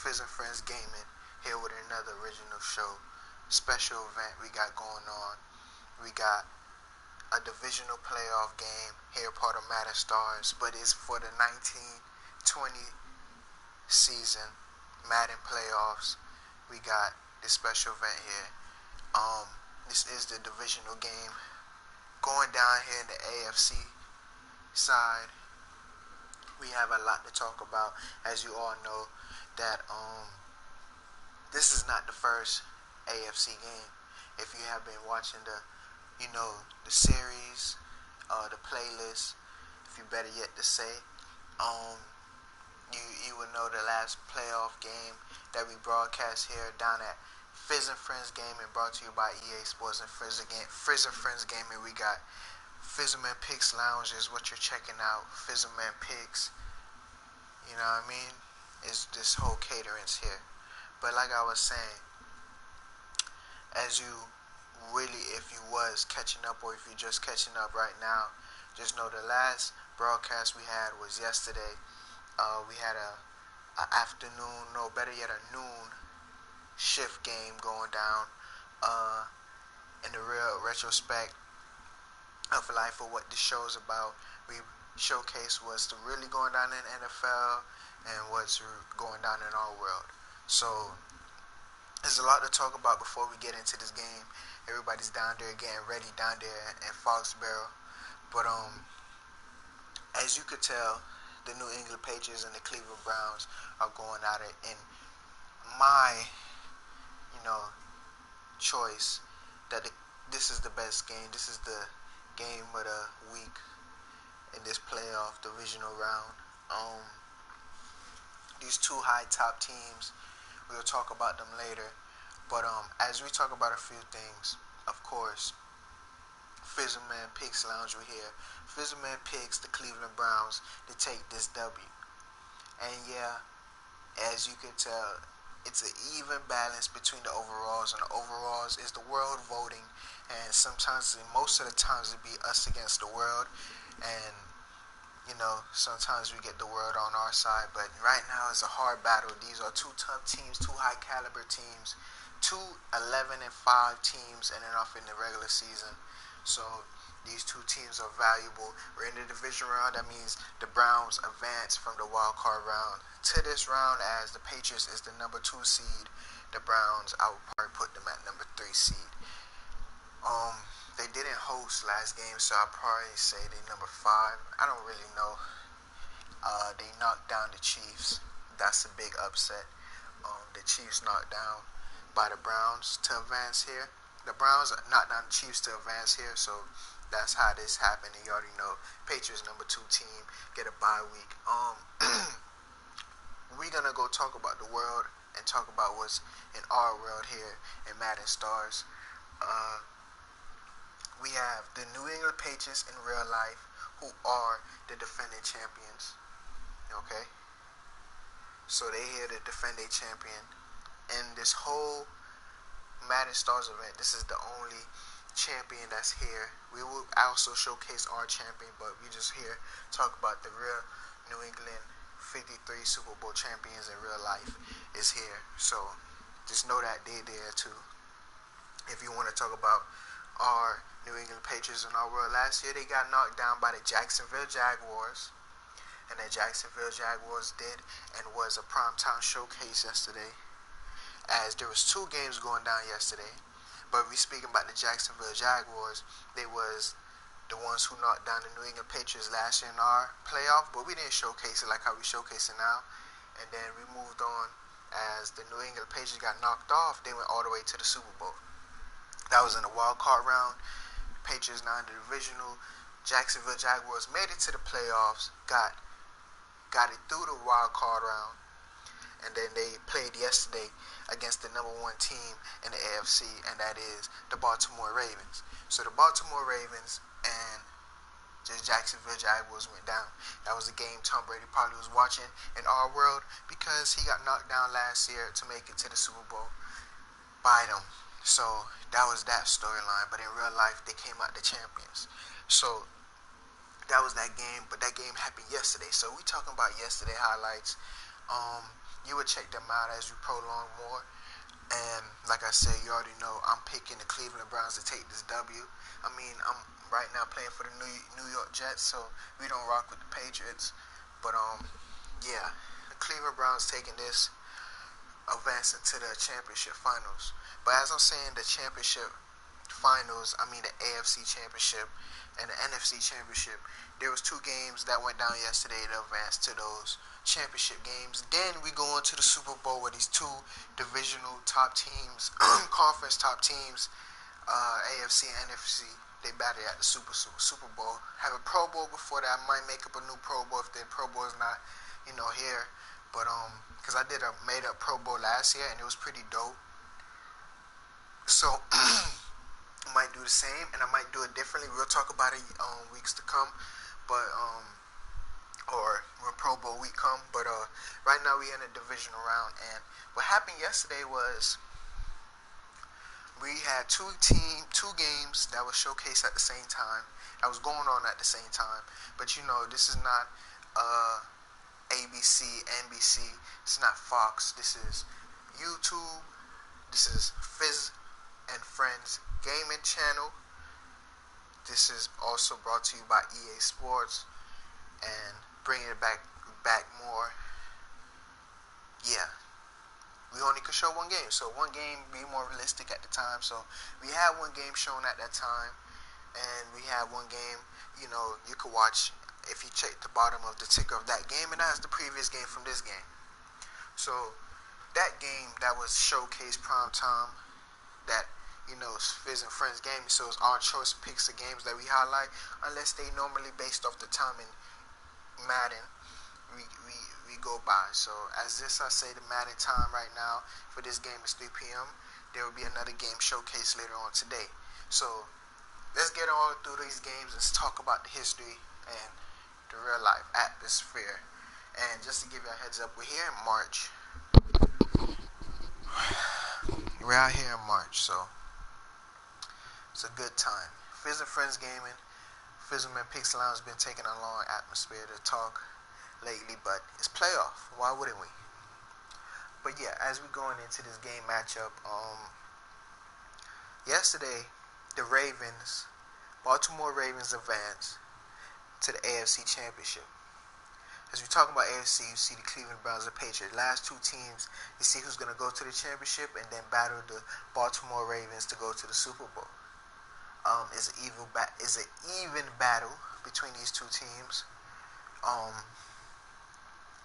Fizz and Friends Gaming here with another original show. Special event we got going on. We got a divisional playoff game here, part of Madden Stars, but it's for the 1920 season Madden playoffs. We got this special event here. This is the divisional game going down here in the AFC side. We have a lot to talk about, as you all know, that this is not the first AFC game. If you have been watching the series, the playlist, if you better yet to say, you would know the last playoff game that we broadcast here down at Fizz and Friends Gaming, brought to you by EA Sports and Fizz and Friends Gaming. We got Fizzleman Picks Lounge is what you're checking out. Fizzleman Picks, you know what I mean? It's this whole catering's here. But like I was saying, as you really, if you was catching up or if you're just catching up right now, just know the last broadcast we had was yesterday. We had a afternoon, no, better yet, a noon shift game going down. In the real retrospect of life of what this show is about, we showcase what's really going down in the NFL and what's going down in our world. So there's a lot to talk about before we get into this game. Everybody's down there getting ready down there in Foxborough. But as you could tell, the New England Patriots and the Cleveland Browns are going at it. In my, choice, that this is the best game. This is the game of the week in this playoff divisional round. These two high top teams, we'll talk about them later. But as we talk about a few things, of course, Fizzleman Picks Lounge, we're here. Fizzleman picks the Cleveland Browns to take this W. And yeah, as you can tell, it's an even balance between the overalls, and the overalls is the world voting, and sometimes, and most of the times, it be us against the world, and sometimes we get the world on our side, but right now it's a hard battle. These are two tough teams, two high caliber teams, two 11-5 teams ending off in the regular season. So these two teams are valuable. We're in the division round. That means the Browns advance from the wild card round to this round, as the Patriots is the number 2 seed. The Browns, I would probably put them at number 3 seed. They didn't host last game, so I'll probably say they number 5. I don't really know. They knocked down the Chiefs. That's a big upset. The Chiefs knocked down by the Browns to advance here. The Browns knocked down the Chiefs to advance here, so that's how this happened. And you already know, Patriots number 2 team get a bye week. We're gonna go talk about the world and talk about what's in our world here in Madden Stars. We have the New England Patriots in real life, who are the defending champions. Okay? So they here to defend their champion. And this whole Madden Stars event, this is the only champion that's here. We will also showcase our champion, but we just here talk about the real New England 53 Super Bowl champions in real life is here. So just know that they're there too. If you want to talk about our New England Patriots in our world, last year they got knocked down by the Jacksonville Jaguars. And the Jacksonville Jaguars did and was a primetime showcase yesterday, as there was 2 games going down yesterday. But we speaking about the Jacksonville Jaguars, they was the ones who knocked down the New England Patriots last year in our playoff, but we didn't showcase it like how we showcase it now. And then we moved on, as the New England Patriots got knocked off, they went all the way to the Super Bowl. That was in the wild card round. Patriots now in the divisional. Jacksonville Jaguars made it to the playoffs, got it through the wild card round, and then they played yesterday against the number 1 team in the AFC, and that is the Baltimore Ravens. So the Baltimore Ravens and the Jacksonville Jaguars went down. That was a game Tom Brady probably was watching in our world, because he got knocked down last year to make it to the Super Bowl by them. So that was that storyline, but in real life they came out the champions. So that was that game, but that game happened yesterday. So we talking about yesterday highlights. you would check them out as we prolong more. And like I said, you already know I'm picking the Cleveland Browns to take this W. I mean, I'm right now playing for the New York Jets, so we don't rock with the Patriots. But yeah, the Cleveland Browns taking this, advancing to the championship finals. But as I'm saying, the championship finals, I mean the AFC championship and the NFC championship, there was two games that went down yesterday to advance to those championship games. Then we go into the Super Bowl with these two divisional top teams, conference top teams, AFC and NFC. They battle at the Super Bowl. Have a Pro Bowl before that. I might make up a new Pro Bowl if the Pro Bowl is not, here. But because I did a made up Pro Bowl last year and it was pretty dope. So I might do the same and I might do it differently. We'll talk about it weeks to come. But or when Pro Bowl week come. But right now we in a divisional round, and what happened yesterday was we had two games that was showcased at the same time. That was going on at the same time. But this is not ABC, NBC. It's not Fox. This is YouTube. This is Fizz and Friends Gaming Channel. This is also brought to you by EA Sports and bringing it back more. Yeah. We only could show one game, so one game be more realistic at the time. So we had one game shown at that time, and we had one game, you could watch if you check the bottom of the ticker of that game, and that's the previous game from this game. So that game that was showcased prime time, that it's Fizz and Friends gaming, so it's our choice picks the games that we highlight, unless they normally based off the time in Madden we go by. So as this, I say the Madden time right now for this game is 3 p.m. There will be another game showcase later on today. So let's get all through these games. Let's talk about the history and the real life atmosphere. And just to give you a heads up, we're here in March. We're out here in March, so it's a good time. Fizz and Friends Gaming, Fizzleman Pixel Lounge has been taking a long atmosphere to talk lately, but it's playoff. Why wouldn't we? But yeah, as we're going into this game matchup, yesterday the Baltimore Ravens advanced to the AFC Championship. As we talk about AFC, you see the Cleveland Browns and Patriots. Last two teams, you see who's going to go to the championship and then battle the Baltimore Ravens to go to the Super Bowl. It's an even battle between these two teams.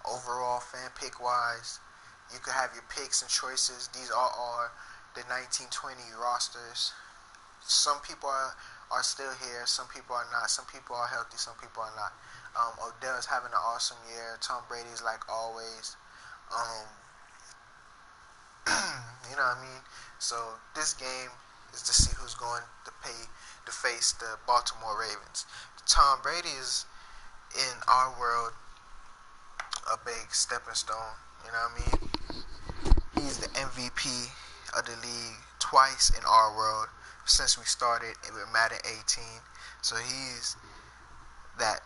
Overall, fan pick wise, you could have your picks and choices. These all are the 1920 rosters. Some people are still here. Some people are not. Some people are healthy. Some people are not. Odell's having an awesome year. Tom Brady's like always. You know what I mean? So this game is to see who's going to face the Baltimore Ravens. Tom Brady is, in our world, a big stepping stone. You know what I mean? He's the MVP of the league twice in our world since we started with Madden 18. So he's that,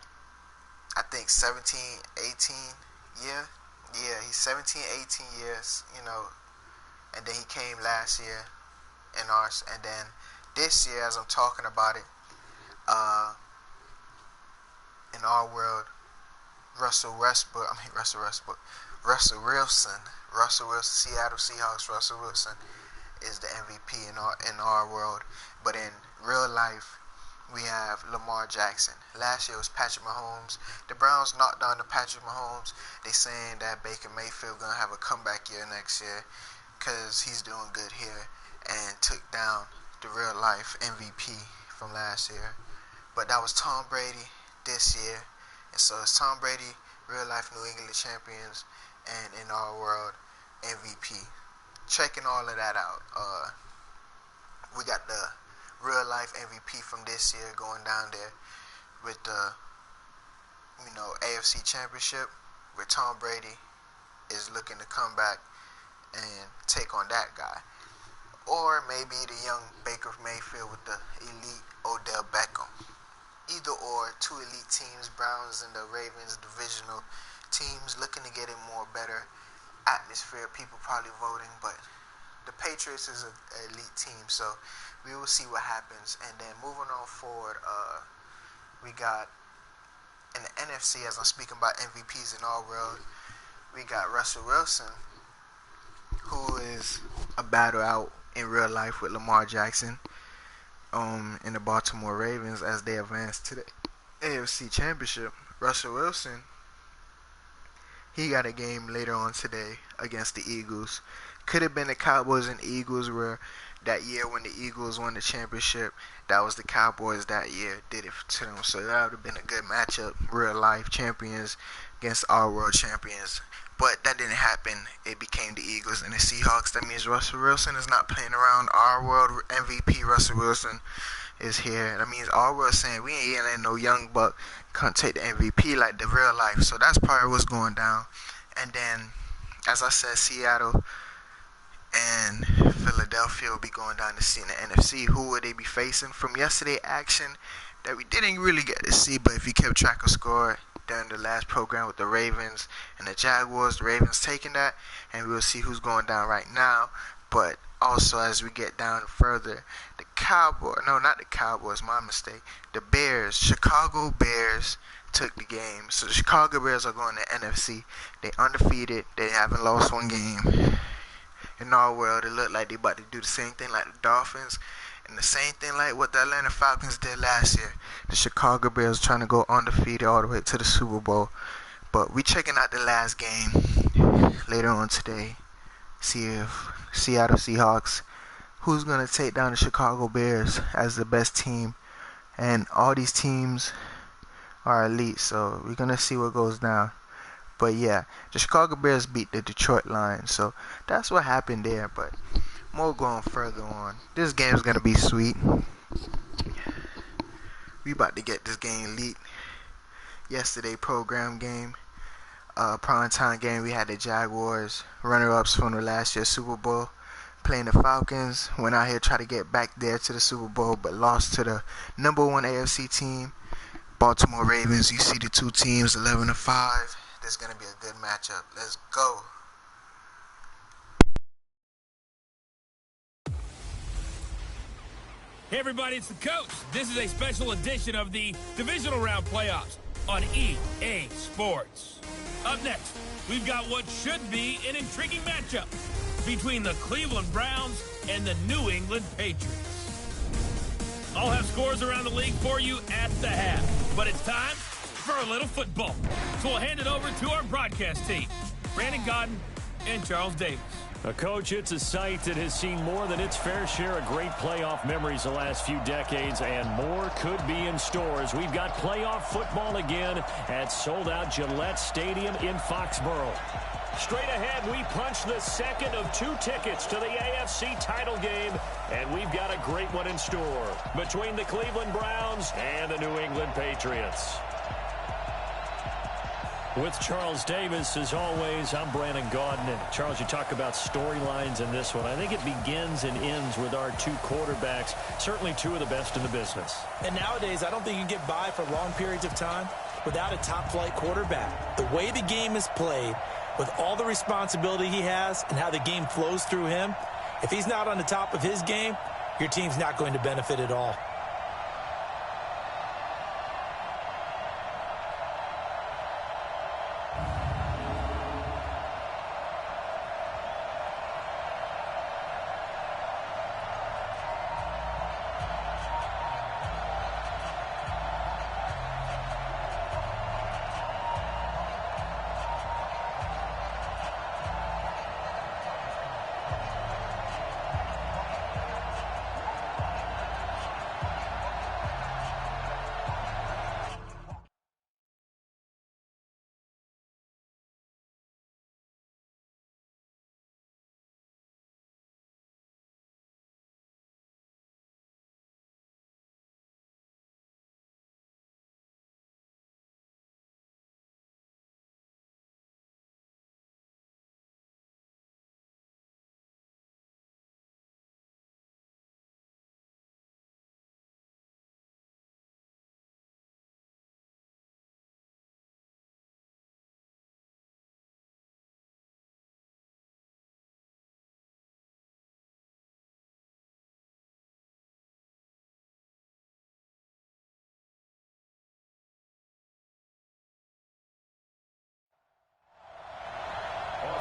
I think 17, 18 year. Yeah, he's 17, 18 years, and then he came last year in ours, and then this year, as I'm talking about it, in our world, Russell Wilson, Seattle Seahawks, Russell Wilson is the MVP in our world. But in real life, we have Lamar Jackson. Last year was Patrick Mahomes. The Browns knocked down to Patrick Mahomes. They saying that Baker Mayfield gonna have a comeback year next year because he's doing good here, and took down the real life MVP from last year. But that was Tom Brady this year. And so it's Tom Brady, real life New England champions, and in our world, MVP. Checking all of that out. We got the real life MVP from this year going down there with the AFC Championship, where Tom Brady is looking to come back and take on that guy. Or maybe the young Baker Mayfield with the elite Odell Beckham. Either or, two elite teams, Browns and the Ravens, divisional teams looking to get it more better atmosphere, people probably voting, but the Patriots is an elite team, so we will see what happens. And then moving on forward, we got in the NFC, as I'm speaking about MVPs in our world, we got Russell Wilson, who is a battle out in real life with Lamar Jackson in the Baltimore Ravens as they advance to the AFC Championship. Russell Wilson, he got a game later on today against the Eagles. Could have been the Cowboys and Eagles, where that year when the Eagles won the championship, that was the Cowboys that year did it to them. So that would have been a good matchup, real life champions against our world champions. But that didn't happen. It became the Eagles and the Seahawks. That means Russell Wilson is not playing around. Our world MVP, Russell Wilson, is here. That means our world saying we ain't letting no young buck come take the MVP like the real life. So that's probably what's going down. And then, as I said, Seattle and Philadelphia will be going down to see in the NFC. Who will they be facing? From yesterday action that we didn't really get to see, but if you kept track of score during the last program with the Ravens and the Jaguars, the Ravens taking that, and we'll see who's going down right now. But also, as we get down further, the Bears, Chicago Bears took the game. So the Chicago Bears are going to NFC. They undefeated. They haven't lost one game. In our world, it looked like they about to do the same thing like the Dolphins, and the same thing like what the Atlanta Falcons did last year. The Chicago Bears trying to go undefeated all the way to the Super Bowl. But we checking out the last game later on today. See if Seattle Seahawks, who's going to take down the Chicago Bears as the best team. And all these teams are elite, so we're going to see what goes down. But yeah, the Chicago Bears beat the Detroit Lions, so that's what happened there. But more going further on, this game is going to be sweet. We about to get this game leaked. Yesterday program game, prime time game, we had the Jaguars, runner-ups from the last year's Super Bowl, playing the Falcons. Went out here try to get back there to the Super Bowl, but lost to the number one AFC team, Baltimore Ravens. You see the two teams 11-5. This is going to be a good matchup. Let's go. Hey everybody, it's the coach. This is a special edition of the Divisional Round Playoffs on EA Sports. Up next, we've got what should be an intriguing matchup between the Cleveland Browns and the New England Patriots. I'll have scores around the league for you at the half, but it's time for a little football. So we'll hand it over to our broadcast team, Brandon Godden and Charles Davis. Coach, it's a site that has seen more than its fair share of great playoff memories the last few decades, and more could be in store as we've got playoff football again at sold-out Gillette Stadium in Foxborough. Straight ahead, we punch the second of two tickets to the AFC title game, and we've got a great one in store between the Cleveland Browns and the New England Patriots. With Charles Davis, as always, I'm Brandon Gaudin. And Charles, you talk about storylines in this one. I think it begins and ends with our two quarterbacks, certainly two of the best in the business. And nowadays, I don't think you can get by for long periods of time without a top-flight quarterback. The way the game is played, with all the responsibility he has and how the game flows through him, if he's not on the top of his game, your team's not going to benefit at all.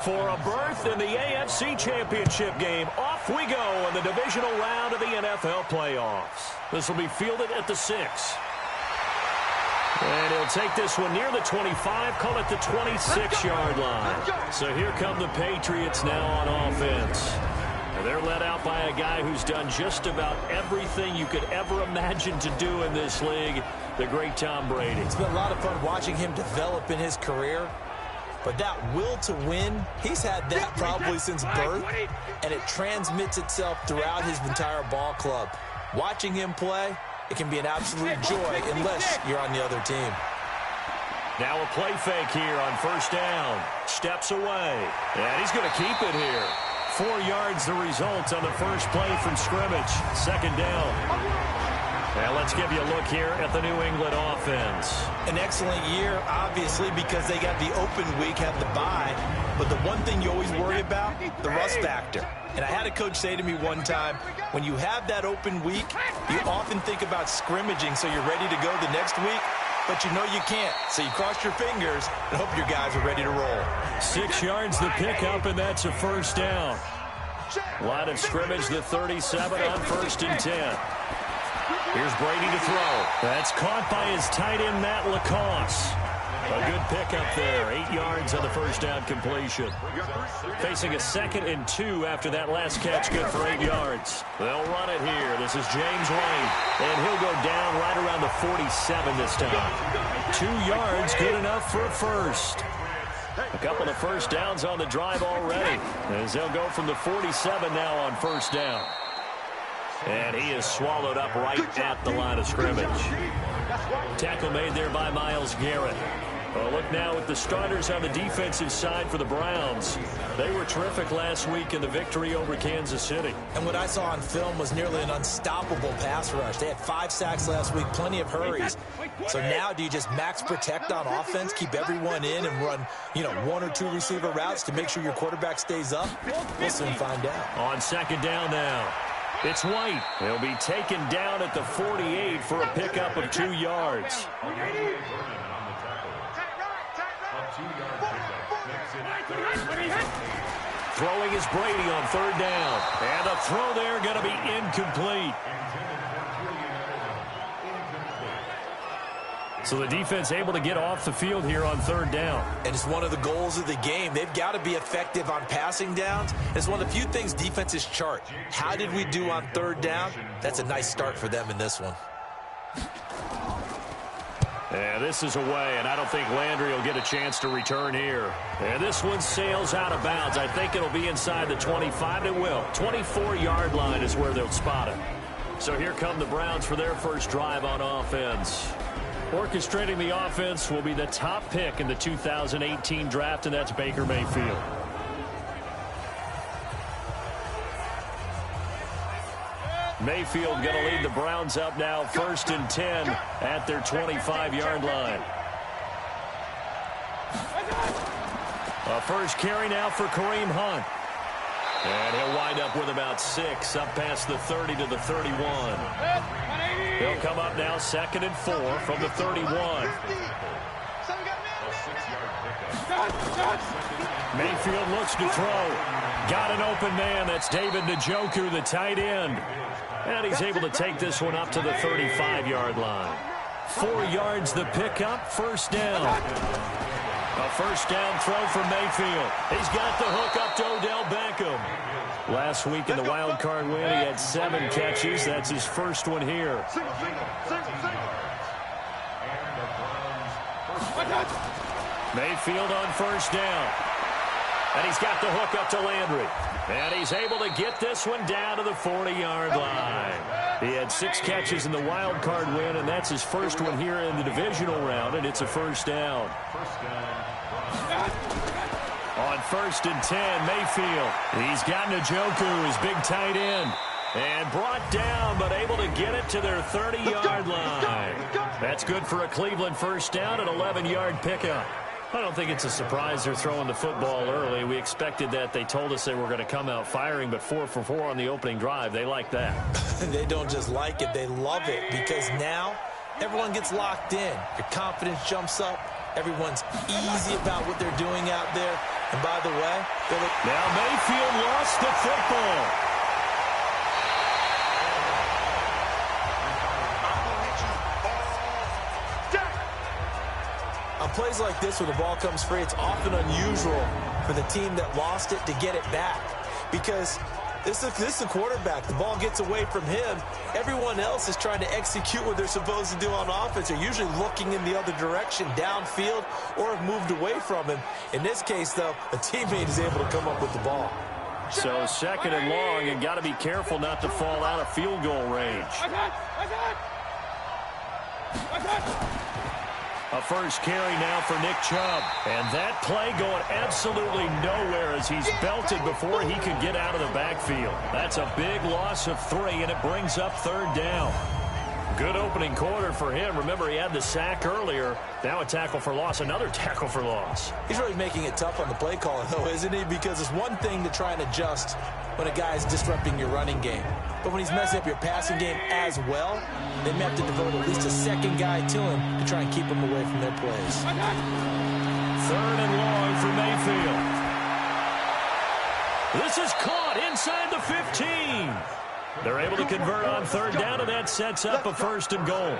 For a berth in the AFC Championship game, off we go in the divisional round of the NFL playoffs. This will be fielded at the 6. And he'll take this one near the 25, call it the 26-yard line. So here come the Patriots now on offense. And they're led out by a guy who's done just about everything you could ever imagine to do in this league, the great Tom Brady. It's been a lot of fun watching him develop in his career. But that will to win, he's had that probably since birth, and it transmits itself throughout his entire ball club. Watching him play, it can be an absolute joy unless you're on the other team. Now a play fake here on first down. Steps away, and he's going to keep it here. 4 yards the result on the first play from scrimmage. Second down. And let's give you a look here at the New England offense. An excellent year, obviously, because they got the open week, had the bye. But the one thing you always worry about, the rust factor. And I had a coach say to me one time, when you have that open week, you often think about scrimmaging so you're ready to go the next week, but you know you can't. So you cross your fingers and hope your guys are ready to roll. 6 yards the pickup, and that's a first down. Line of scrimmage, the 37 on 1st and 10. Here's Brady to throw. That's caught by his tight end, Matt LaCosse. A good pickup there. 8 yards on the first down completion. Facing a 2nd and 2 after that last catch, good for 8 yards. They'll run it here. This is James White, and he'll go down right around the 47 this time. 2 yards, good enough for a first. A couple of first downs on the drive already, as they'll go from the 47 now on first down. And he is swallowed up right at the line of scrimmage. Tackle made there by Myles Garrett. Well, look now at the starters on the defensive side for the Browns. They were terrific last week in the victory over Kansas City. And what I saw on film was nearly an unstoppable pass rush. They had 5 sacks last week, plenty of hurries. So now do you just max protect on offense, keep everyone in, and run, 1 or 2 receiver routes to make sure your quarterback stays up? We'll soon find out. On second down now, it's White. He'll be taken down at the 48 for a pickup of 2 yards. Throwing is Brady on third down. And the throw there going to be incomplete. So the defense able to get off the field here on third down. And it's one of the goals of the game. They've got to be effective on passing downs. It's one of the few things defenses chart. How did we do on third down? That's a nice start for them in this one. And this is away, and I don't think Landry will get a chance to return here. And this one sails out of bounds. I think it'll be inside the 25. It will. 24-yard line is where they'll spot it. So here come the Browns for their first drive on offense. Orchestrating the offense will be the top pick in the 2018 draft, and that's Baker Mayfield. Mayfield going to lead the Browns up now, 1st and 10 at their 25-yard line. A first carry now for Kareem Hunt. And he'll wind up with about 6, up past the 30 to the 31. He'll come up now 2nd and 4 from the 31. Mayfield looks to throw. Got an open man. That's David Njoku, the tight end. And he's able to take this one up to the 35-yard line. 4 yards the pickup, first down. A first down throw for Mayfield. He's got the hook up to Odell Beckham. Last week in the wild card win, he had 7 catches. That's his first one here. Mayfield on first down. And he's got the hook up to Landry. And he's able to get this one down to the 40-yard line. He had 6 catches in the wild card win, and that's his first one here in the divisional round, and it's a first down. On 1st and 10, Mayfield. He's got Njoku, his big tight end. And brought down, but able to get it to their 30-yard line. That's good for a Cleveland first down, an 11-yard pickup. I don't think it's a surprise they're throwing the football early. We expected that. They told us they were going to come out firing, but 4 for 4 on the opening drive. They like that. They don't just like it, they love it, because now everyone gets locked in. Your confidence jumps up. Everyone's easy about what they're doing out there, And by the way, now Mayfield lost the football. On plays like this where the ball comes free, it's often unusual for the team that lost it to get it back. Because this is the quarterback. The ball gets away from him. Everyone else is trying to execute what they're supposed to do on offense. They're usually looking in the other direction, downfield, or have moved away from him. In this case, though, a teammate is able to come up with the ball. So second and long, and got to be careful not to fall out of field goal range. A first carry now for Nick Chubb. And that play going absolutely nowhere as he's belted before he could get out of the backfield. That's a big loss of 3, and it brings up third down. Good opening quarter for him. Remember, he had the sack earlier. Now a tackle for loss, another tackle for loss. He's really making it tough on the play calling, though, isn't he? Because it's one thing to try and adjust when a guy is disrupting your running game. But when he's messing up your passing game as well, they may have to devote at least a second guy to him to try and keep him away from their plays. Third and long for Mayfield. This is caught inside the 15. They're able to convert on third down, and that sets up a first and goal.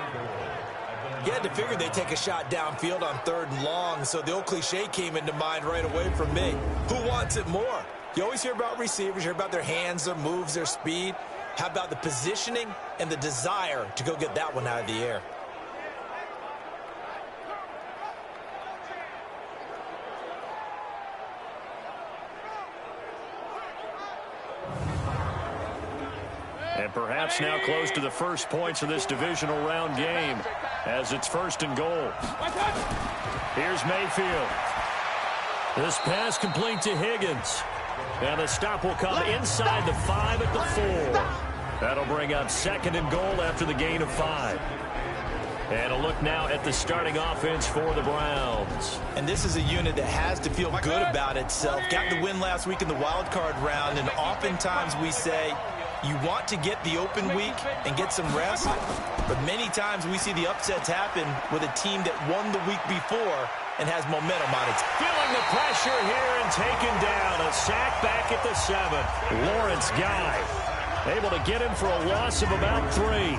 You had to figure they'd take a shot downfield on third and long, so the old cliche came into mind right away from me. Who wants it more? You always hear about receivers, you hear about their hands, their moves, their speed. How about the positioning and the desire to go get that one out of the air? And perhaps now close to the first points of this divisional round game as it's first and goal. Here's Mayfield. This pass complete to Higgins. And the stop will come inside the 5 at the 4. That'll bring up second and goal after the gain of 5. And a look now at the starting offense for the Browns. And this is a unit that has to feel good about itself. Got the win last week in the wild card round, and oftentimes we say you want to get the open week and get some rest, but many times we see the upsets happen with a team that won the week before and has momentum on it. Feeling the pressure here and taken down. A sack back at the 7. Lawrence Guy able to get him for a loss of about 3.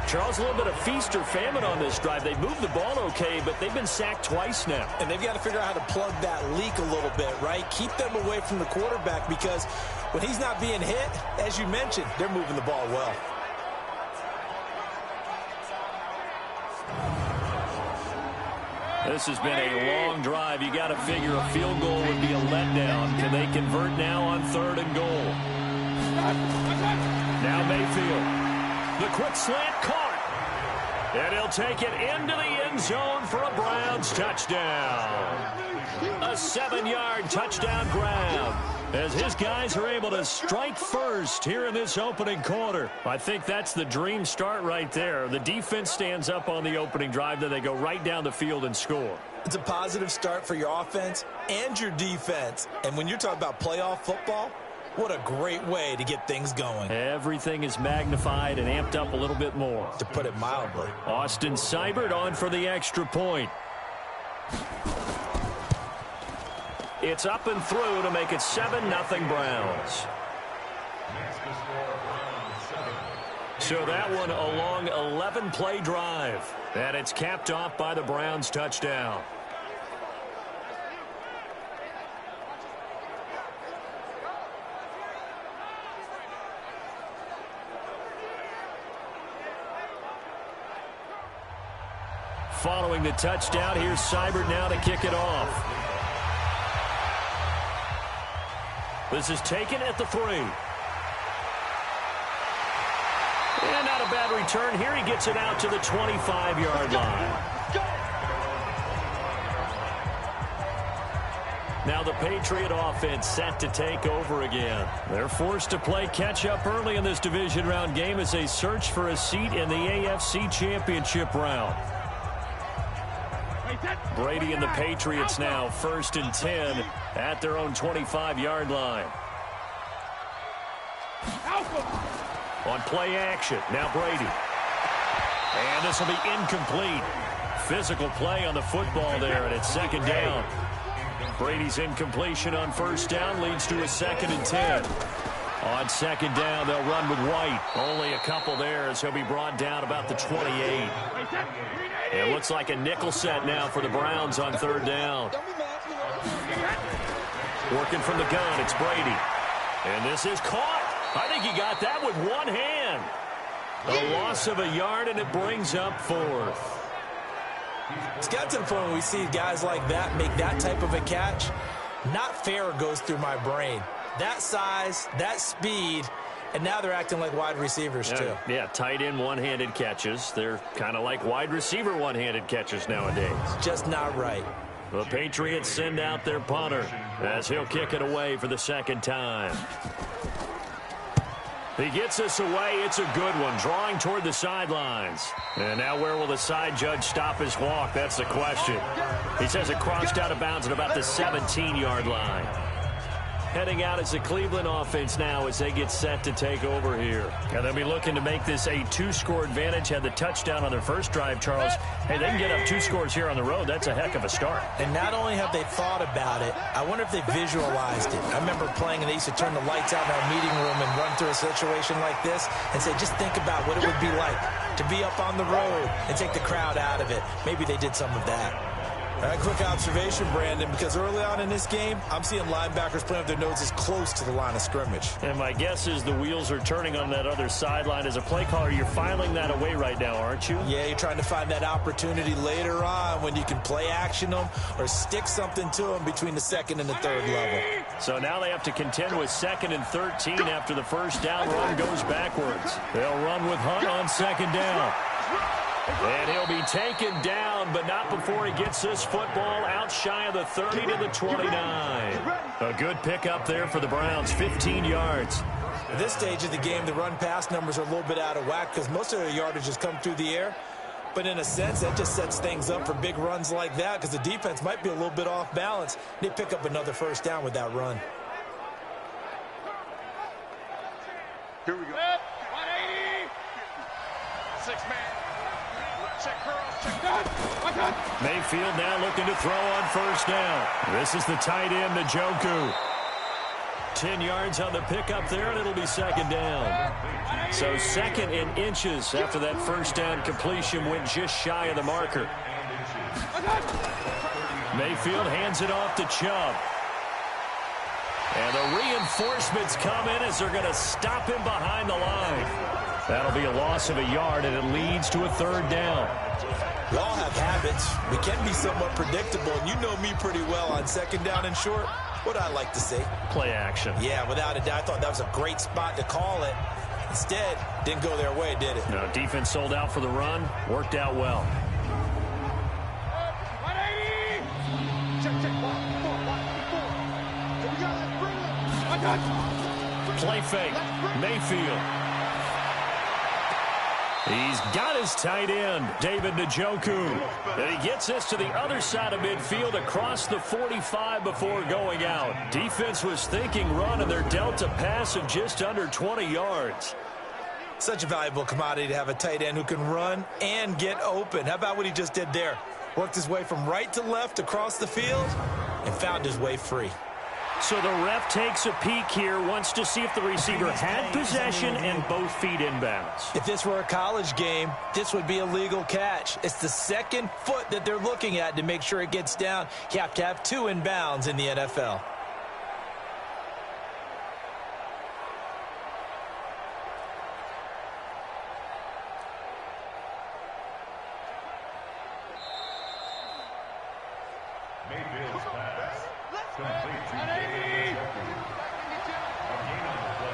Charles, a little bit of feast or famine on this drive. They moved the ball okay, but they've been sacked twice now. And they've got to figure out how to plug that leak a little bit, right? Keep them away from the quarterback, because when he's not being hit, as you mentioned, they're moving the ball well. This has been a long drive. You got to figure a field goal would be a letdown. Can they convert now on third and goal? Now Mayfield. The quick slant caught. And he'll take it into the end zone for a Browns touchdown. A 7-yard touchdown grab as his guys are able to strike first here in this opening quarter. I think that's the dream start right there. The defense stands up on the opening drive, then they go right down the field and score. It's a positive start for your offense and your defense. And when you're talking about playoff football, what a great way to get things going. Everything is magnified and amped up a little bit more. To put it mildly. Austin Seibert on for the extra point. It's up and through to make it 7-0 Browns. So that one a long 11-play drive. And it's capped off by the Browns touchdown. Following the touchdown, here's Seibert now to kick it off. This is taken at the 3. And not a bad return here. He gets it out to the 25-yard line. Now the Patriot offense set to take over again. They're forced to play catch-up early in this division round game as they search for a seat in the AFC Championship round. Brady and the Patriots now 1st and 10 at their own 25-yard line. On play action, now Brady. And this will be incomplete. Physical play on the football there, and it's second down. Brady's incompletion on first down leads to a 2nd and 10. On 2nd down, they'll run with White. Only a couple there as he'll be brought down about the 28. It looks like a nickel set now for the Browns on 3rd down. Working from the gun, it's Brady. And this is caught. I think he got that with one hand. A loss of a yard, and it brings up 4th. It's got to the point where we see guys like that make that type of a catch. Not fair goes through my brain. That size, that speed, and now they're acting like wide receivers too. Yeah, tight end one-handed catches. They're kind of like wide receiver one-handed catches nowadays. Just not right. The Patriots send out their punter as he'll kick it away for the 2nd time. He gets us away. It's a good one, drawing toward the sidelines. And now where will the side judge stop his walk? That's the question. He says it crossed out of bounds at about the 17-yard line. Heading out as the Cleveland offense now as they get set to take over here. And they'll be looking to make this a 2-score advantage. Had the touchdown on their first drive, Charles. Hey, they can get up 2 scores here on the road. That's a heck of a start. And not only have they thought about it, I wonder if they visualized it. I remember playing and they used to turn the lights out in our meeting room and run through a situation like this and say, just think about what it would be like to be up on the road and take the crowd out of it. Maybe they did some of that. A quick observation, Brandon, because early on in this game, I'm seeing linebackers playing with their noses close to the line of scrimmage. And my guess is the wheels are turning on that other sideline. As a play caller, you're filing that away right now, aren't you? Yeah, you're trying to find that opportunity later on when you can play action them or stick something to them between the 2nd and the 3rd level. So now they have to contend with 2nd and 13 after the first down run goes backwards. They'll run with Hunt on 2nd down. And he'll be taken down, but not before he gets this football out shy of the 30 to the 29. A good pickup there for the Browns, 15 yards. At this stage of the game, the run-pass numbers are a little bit out of whack because most of their yardage has come through the air. But in a sense, that just sets things up for big runs like that because the defense might be a little bit off balance. They pick up another first down with that run. Here we go. 180. 6-man. Mayfield now looking to throw on first down. This is the tight end, Njoku. 10 yards on the pickup there, and it'll be 2nd down. So 2nd and inches after that first down completion went just shy of the marker. Mayfield hands it off to Chubb. And the reinforcements come in as they're going to stop him behind the line. That'll be a loss of a yard, and it leads to a 3rd down. We all have habits. We can be somewhat predictable, and you know me pretty well on 2nd down and short. What I like to say? Play action. Yeah, without a doubt. I thought that was a great spot to call it. Instead, didn't go their way, did it? No, defense sold out for the run. Worked out well. 180. Check. 1, 4. Play fake. Mayfield. He's got his tight end, David Njoku. And he gets this to the other side of midfield across the 45 before going out. Defense was thinking run, and they're dealt a pass of just under 20 yards. Such a valuable commodity to have a tight end who can run and get open. How about what he just did there? Worked his way from right to left across the field and found his way free. So the ref takes a peek here, wants to see if the receiver had possession and both feet inbounds. If this were a college game, this would be a legal catch. It's the 2nd foot that they're looking at to make sure it gets down. You have to have 2 inbounds in the NFL.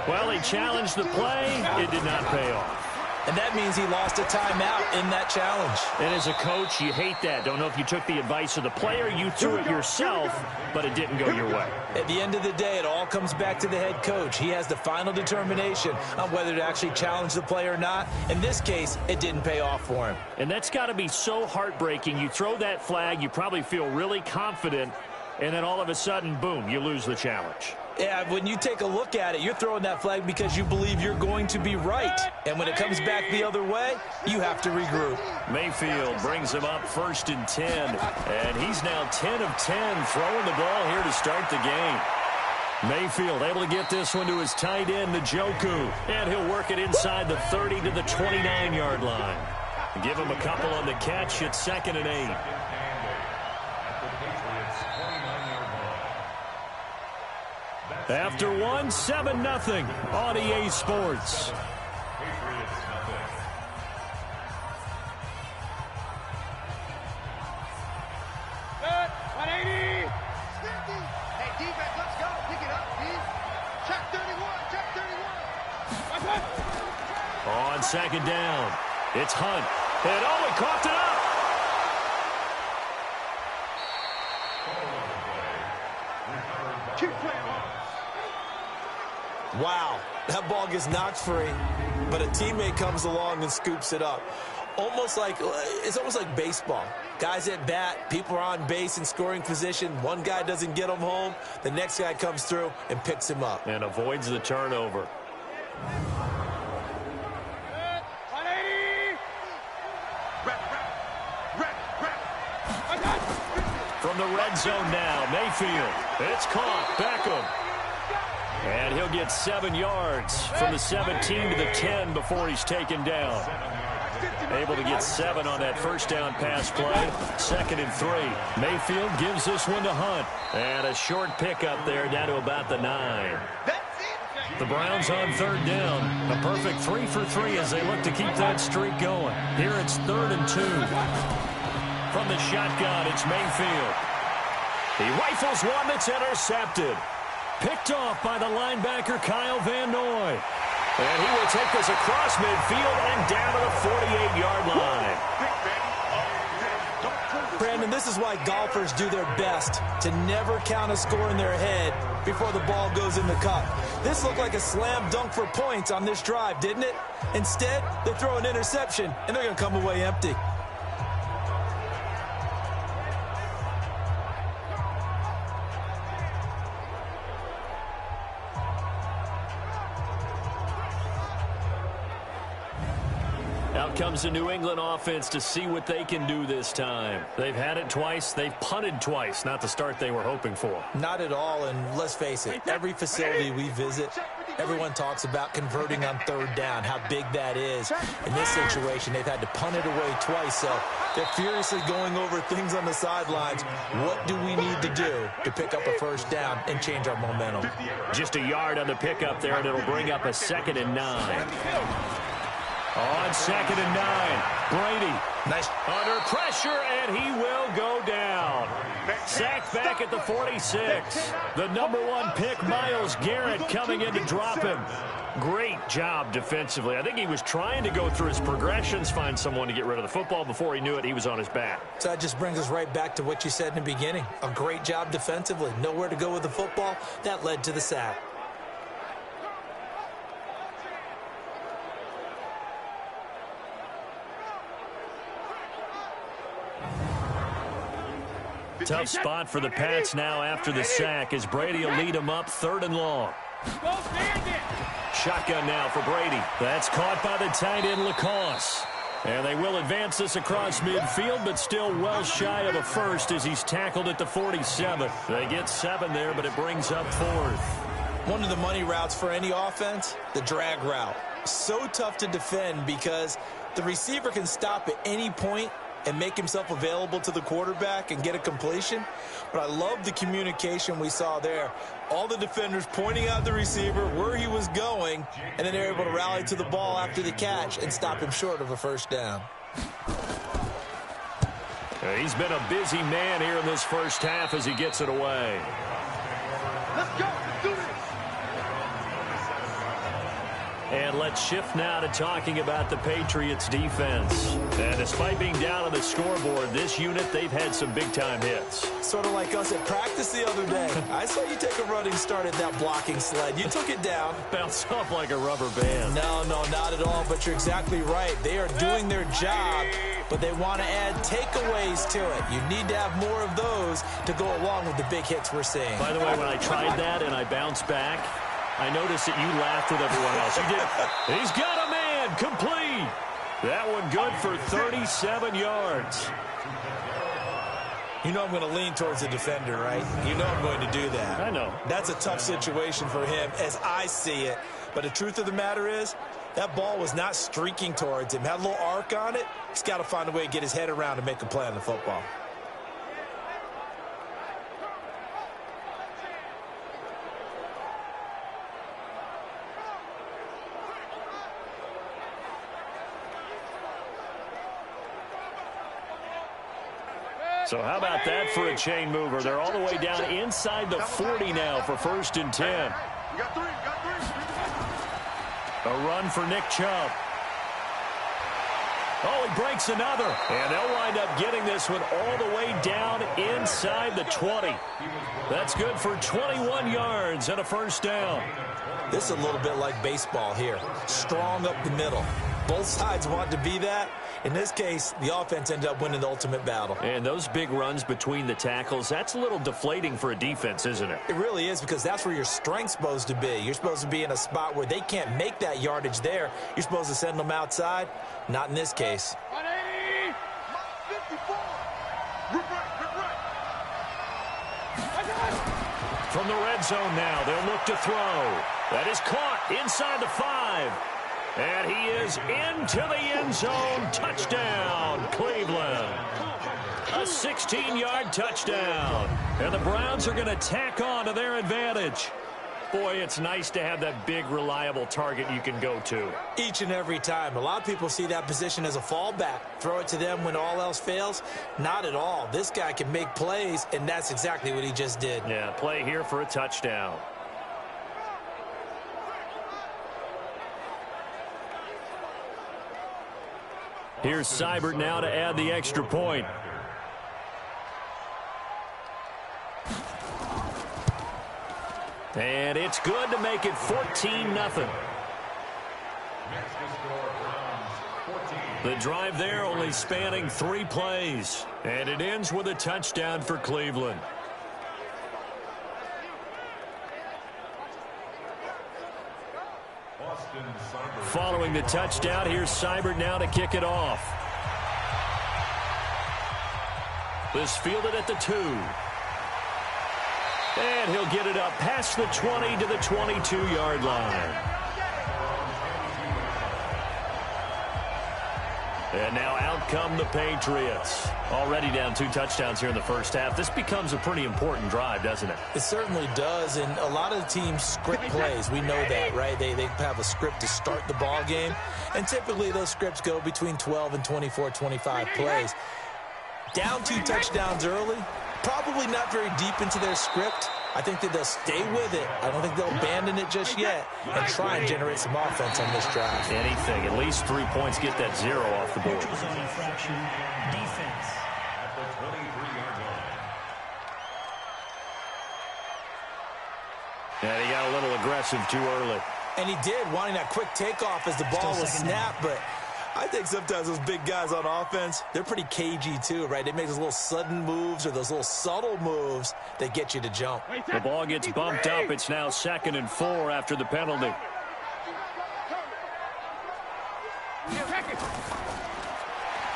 Well, he challenged the play. It did not pay off. And that means he lost a timeout in that challenge. And as a coach, you hate that. Don't know if you took the advice of the player, you threw it yourself, but it didn't go your way. At the end of the day, it all comes back to the head coach. He has the final determination on whether to actually challenge the play or not. In this case, it didn't pay off for him. And that's got to be so heartbreaking. You throw that flag, you probably feel really confident, and then all of a sudden, boom, you lose the challenge. Yeah, when you take a look at it, you're throwing that flag because you believe you're going to be right. And when it comes back the other way, you have to regroup. Mayfield brings him up 1st and 10. And he's now 10 of 10 throwing the ball here to start the game. Mayfield able to get this one to his tight end, Njoku. And he'll work it inside the 30 to the 29-yard line. Give him a couple on the catch at 2nd and 8. After one, 7-0 on EA Sports. Good. 180. Hey, defense, let's go. Pick it up, D. Check 31. Check 31. On 2nd down, it's Hunt. And oh, he coughed it up. Keep playing. Wow, that ball gets knocked free, but a teammate comes along and scoops it up. It's almost like baseball. Guys at bat, people are on base in scoring position. One guy doesn't get him home. The next guy comes through and picks him up. And avoids the turnover. 180. From the red zone now, Mayfield. It's caught. Beckham. And he'll get 7 yards from the 17 to the 10 before he's taken down. Able to get 7 on that first down pass play. 2nd and 3. Mayfield gives this one to Hunt. And a short pickup there down to about the 9. The Browns on 3rd down. A perfect 3 for 3 as they look to keep that streak going. Here it's 3rd and 2. From the shotgun, it's Mayfield. He rifles one that's intercepted. Picked off by the linebacker, Kyle Van Noy. And he will take this across midfield and down to the 48-yard line. Brandon, this is why golfers do their best to never count a score in their head before the ball goes in the cup. This looked like a slam dunk for points on this drive, didn't it? Instead, they throw an interception, and they're going to come away empty. Out comes the New England offense to see what they can do this time. They've had it twice. They've punted twice. Not the start they were hoping for. Not at all, and let's face it, every facility we visit, everyone talks about converting on 3rd down, how big that is. In this situation, they've had to punt it away twice, so they're furiously going over things on the sidelines. What do we need to do to pick up a 1st down and change our momentum? Just a yard on the pickup there, and it'll bring up a 2nd and 9. On 2nd and 9, Brady. Nice. Under pressure, and he will go down. Sacked back at the 46. The #1 pick, Myles Garrett, coming in to drop him. Great job defensively. I think he was trying to go through his progressions, find someone to get rid of the football. Before he knew it, he was on his back. So that just brings us right back to what you said in the beginning. A great job defensively. Nowhere to go with the football. That led to the sack. Tough spot for the Pats now after the sack as Brady will lead them up 3rd and long. Shotgun now for Brady. That's caught by the tight end, Lacoste. And they will advance this across midfield, but still well shy of a first as he's tackled at the 47. They get 7 there, but it brings up 4th. One of the money routes for any offense, the drag route. So tough to defend because the receiver can stop at any point and make himself available to the quarterback and get a completion. But I love the communication we saw there. All the defenders pointing out the receiver, where he was going, and then they're able to rally to the ball after the catch and stop him short of a 1st down. He's been a busy man here in this first half as he gets it away. Let's go. Do this. And let's shift now to talking about the Patriots defense. And despite being down on the scoreboard, this unit, they've had some big-time hits. Sort of like us at practice the other day. I saw you take a running start at that blocking sled. You took it down. Bounced off like a rubber band. No, not at all, but you're exactly right. They are doing their job but they want to add takeaways to it. You need to have more of those to go along with the big hits we're seeing. By the way, when I tried that and I bounced back, I noticed that you laughed with everyone else. You did. He's got a man. Complete. That one good for 37 yards. You know I'm going to lean towards the defender, right? You know I'm going to do that. I know. That's a tough situation for him as I see it. But the truth of the matter is, that ball was not streaking towards him. Had a little arc on it. He's got to find a way to get his head around and make a play on the football. So how about that for a chain mover? They're all the way down inside the 40 now for 1st and 10. You got three. A run for Nick Chubb. Oh, he breaks another. And they'll wind up getting this one all the way down inside the 20. That's good for 21 yards and a 1st down. This is a little bit like baseball here. Strong up the middle. Both sides want to be that. In this case, the offense ended up winning the ultimate battle. And those big runs between the tackles, that's a little deflating for a defense, isn't it? It really is, because that's where your strength's supposed to be. You're supposed to be in a spot where they can't make that yardage there. You're supposed to send them outside. Not in this case. 180, 54. Rip right. From the red zone now, they'll look to throw. That is caught inside the 5. And he is into the end zone. Touchdown, Cleveland. A 16-yard touchdown. And the Browns are going to tack on to their advantage. Boy, it's nice to have that big, reliable target you can go to. Each and every time. A lot of people see that position as a fallback. Throw it to them when all else fails. Not at all. This guy can make plays, and that's exactly what he just did. Yeah, play here for a touchdown. Here's Seibert now to add the extra point. And it's good to make it 14-0. The drive there only spanning 3 plays. And it ends with a touchdown for Cleveland. Following the touchdown, here's Seibert now to kick it off. This fielded at the 2. And he'll get it up past the 20 to the 22-yard line. And now out come the Patriots. Already down 2 touchdowns here in the first half. This becomes a pretty important drive, doesn't it? It certainly does, and a lot of the teams script plays. We know that, right? They have a script to start the ball game, and typically those scripts go between 12 and 24, 25 plays. Down 2 touchdowns early, probably not very deep into their script. I think that they'll stay with it. I don't think they'll abandon it just yet and try and generate some offense on this drive. Anything. At least 3 points. Get that 0 off the board. Defense. And he got a little aggressive too early. And he did, wanting that quick takeoff as the ball was snapped, but I think sometimes those big guys on offense, they're pretty cagey too, right? They make those little sudden moves or those little subtle moves that get you to jump. The ball gets bumped up. It's now 2nd and 4 after the penalty.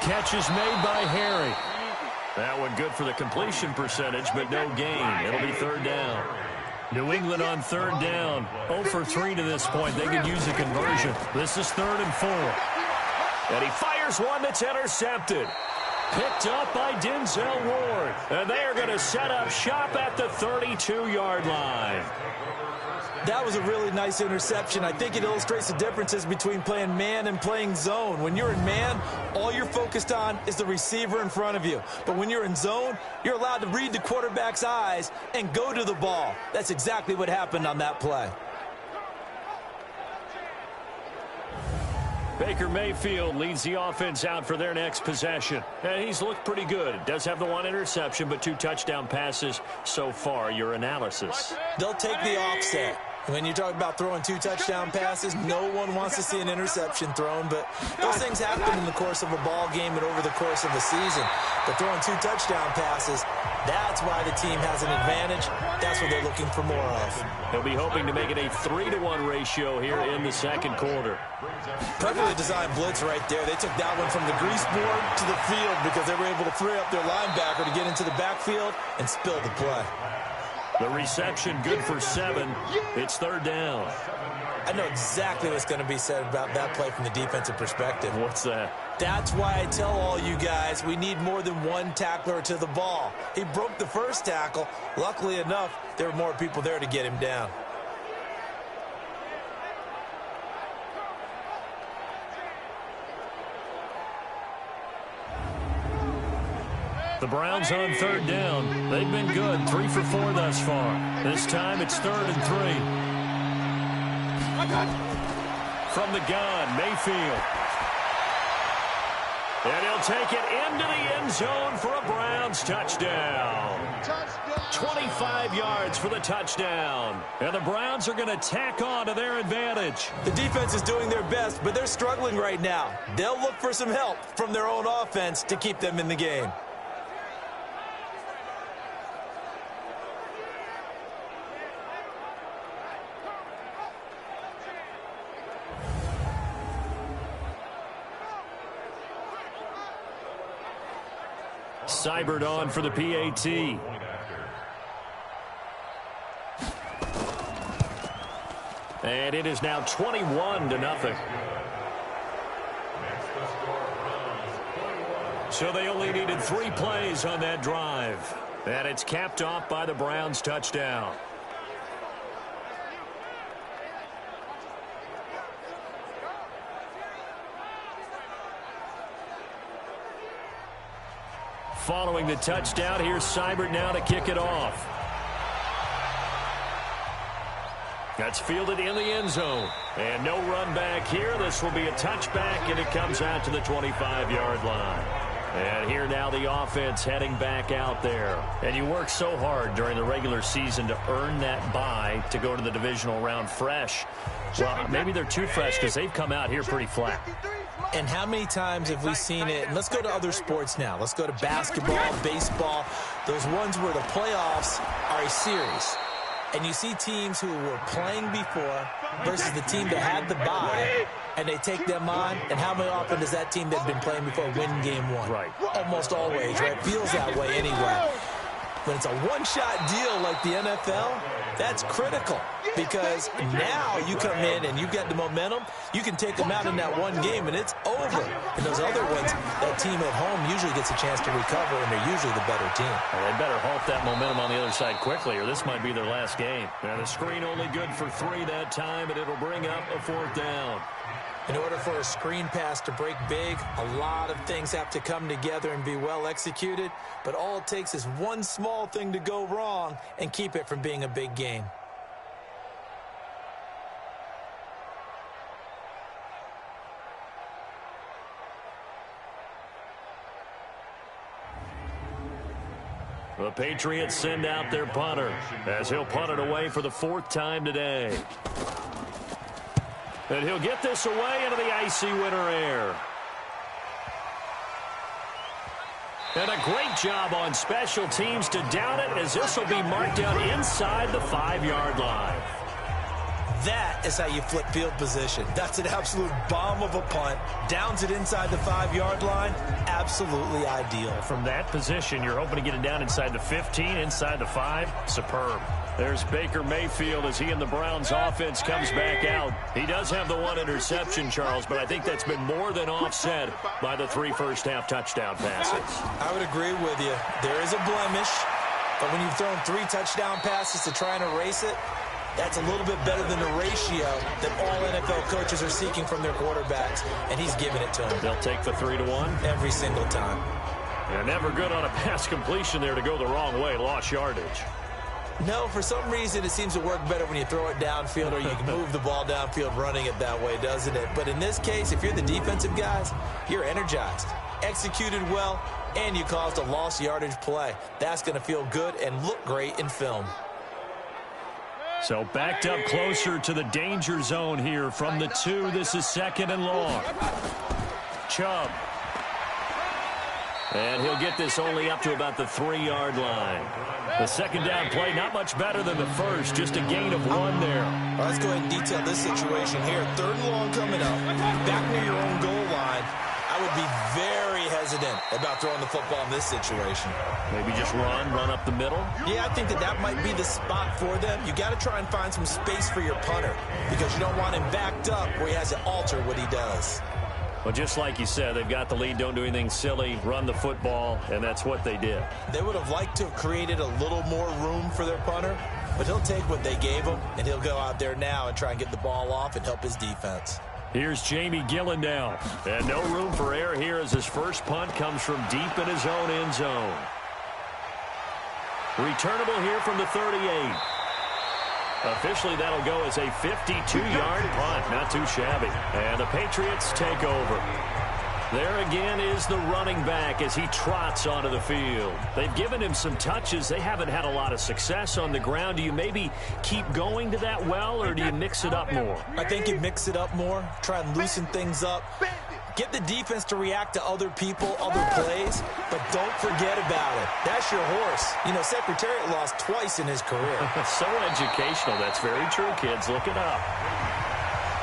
Catch is made by Harry. That one good for the completion percentage, but no gain. It'll be 3rd down. New England on 3rd down. 0 for 3 to this point. They could use a conversion. This is 3rd and 4. And he fires one that's intercepted. Picked up by Denzel Ward. And they are going to set up shop at the 32-yard line. That was a really nice interception. I think it illustrates the differences between playing man and playing zone. When you're in man, all you're focused on is the receiver in front of you. But when you're in zone, you're allowed to read the quarterback's eyes and go to the ball. That's exactly what happened on that play. Baker Mayfield leads the offense out for their next possession. And he's looked pretty good. Does have the 1 interception, but 2 touchdown passes so far. Your analysis. They'll take the offset. When you talk about throwing 2 touchdown passes, no one wants to see an interception thrown, but those things happen in the course of a ball game and over the course of a season. But throwing 2 touchdown passes, that's why the team has an advantage. That's what they're looking for more of. They'll be hoping to make it a 3-to-1 ratio here in the second quarter. Perfectly designed blitz right there. They took that one from the grease board to the field because they were able to free up their linebacker to get into the backfield and spill the play. The reception good for 7. It's 3rd down. I know exactly what's going to be said about that play from the defensive perspective. What's that? That's why I tell all you guys we need more than one tackler to the ball. He broke the first tackle. Luckily enough, there were more people there to get him down. The Browns on 3rd down. They've been good, 3 for 4 thus far. This time it's 3rd and 3. From the gun, Mayfield. And he'll take it into the end zone for a Browns touchdown. 25 yards for the touchdown. And the Browns are going to tack on to their advantage. The defense is doing their best, but they're struggling right now. They'll look for some help from their own offense to keep them in the game. Seibert on for the PAT. And it is now 21-0. So they only needed 3 plays on that drive. And it's capped off by the Browns touchdown. Following the touchdown, here's Seibert now to kick it off. That's fielded in the end zone. And no run back here. This will be a touchback, and it comes out to the 25-yard line. And here now the offense heading back out there. And you work so hard during the regular season to earn that bye to go to the divisional round fresh. Well, maybe they're too fresh because they've come out here pretty flat. And how many times have we seen it? And let's go to other sports now. Let's go to basketball, baseball, those ones where the playoffs are a series. And you see teams who were playing before versus the team that had the bye, and they take them on. And how often does that team that's been playing before win game 1? Right. Almost always, right? Feels that way anyway. When it's a one-shot deal like the NFL, that's critical because now you come in and you've got the momentum. You can take them out in that one game, and it's over. And those other ones, that team at home usually gets a chance to recover, and they're usually the better team. Well, they better halt that momentum on the other side quickly, or this might be their last game. And the screen only good for 3 that time, and it'll bring up a 4th down. In order for a screen pass to break big, a lot of things have to come together and be well executed, but all it takes is one small thing to go wrong and keep it from being a big game. The Patriots send out their punter as he'll punt it away for the 4th time today. And he'll get this away into the icy winter air. And a great job on special teams to down it, as this will be marked out inside the 5-yard line. That is how you flip field position. That's an absolute bomb of a punt. Downs it inside the 5-yard line. Absolutely ideal. From that position, you're hoping to get it down inside the 15, inside the 5. Superb. There's Baker Mayfield as he and the Browns offense comes back out. He does have the 1 interception, Charles, but I think that's been more than offset by the 3 first-half touchdown passes. I would agree with you. There is a blemish, but when you've thrown 3 touchdown passes to try and erase it, that's a little bit better than the ratio that all NFL coaches are seeking from their quarterbacks, and he's giving it to them. They'll take the 3-1 every single time. And never good on a pass completion there to go the wrong way. Lost yardage. No, for some reason it seems to work better when you throw it downfield or you can move the ball downfield running it that way, doesn't it? But in this case, if you're the defensive guys, you're energized, executed well, and you caused a lost yardage play. That's going to feel good and look great in film. So backed up closer to the danger zone here from the 2. This is 2nd and long. Chubb. And he'll get this only up to about the 3-yard line. The 2nd down play, not much better than the first, just a gain of 1 there. Well, let's go ahead and detail this situation here. 3rd and long coming up, back near your own goal line. I would be very hesitant about throwing the football in this situation. Maybe just run up the middle? Yeah, I think that might be the spot for them. You got to try and find some space for your punter because you don't want him backed up where he has to alter what he does. Well, just like you said, they've got the lead, don't do anything silly, run the football, and that's what they did. They would have liked to have created a little more room for their punter, but he'll take what they gave him, and he'll go out there now and try and get the ball off and help his defense. Here's Jamie Gillen now. And no room for error here as his first punt comes from deep in his own end zone. Returnable here from the 38. Officially, that'll go as a 52-yard punt. Not too shabby. And the Patriots take over. There again is the running back as he trots onto the field. They've given him some touches. They haven't had a lot of success on the ground. Do you maybe keep going to that well, or do you mix it up more? I think you mix it up more, try and loosen things up. Get the defense to react to other people, other plays, but don't forget about it. That's your horse. You know, Secretariat lost twice in his career. So educational. That's very true, kids. Look it up.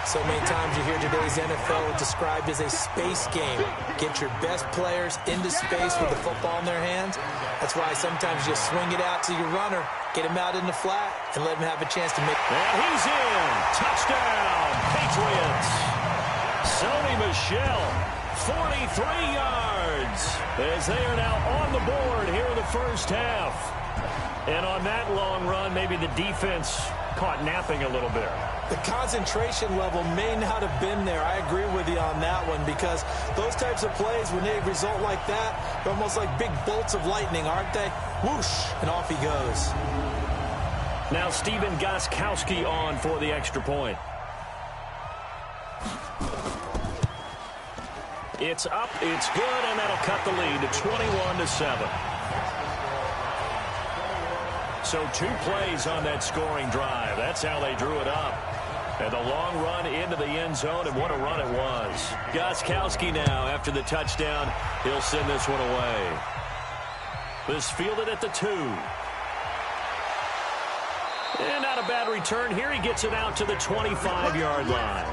So many times you hear today's NFL described as a space game. Get your best players into space with the football in their hands. That's why sometimes you swing it out to your runner, get him out in the flat, and let him have a chance to make it. And he's in. Touchdown, Patriots. Sony Michel, 43 yards, as they are now on the board here in the first half. And on that long run, maybe the defense caught napping a little bit. The concentration level may not have been there. I agree with you on that one because those types of plays, when they result like that, they're almost like big bolts of lightning, aren't they? Whoosh, and off he goes. Now Steven Gostkowski on for the extra point. It's up, it's good, and that'll cut the lead to 21-7. So 2 plays on that scoring drive. That's how they drew it up. And the long run into the end zone, and what a run it was. Gostkowski now, after the touchdown, he'll send this one away. This fielded at the 2. And not a bad return here. He gets it out to the 25-yard line.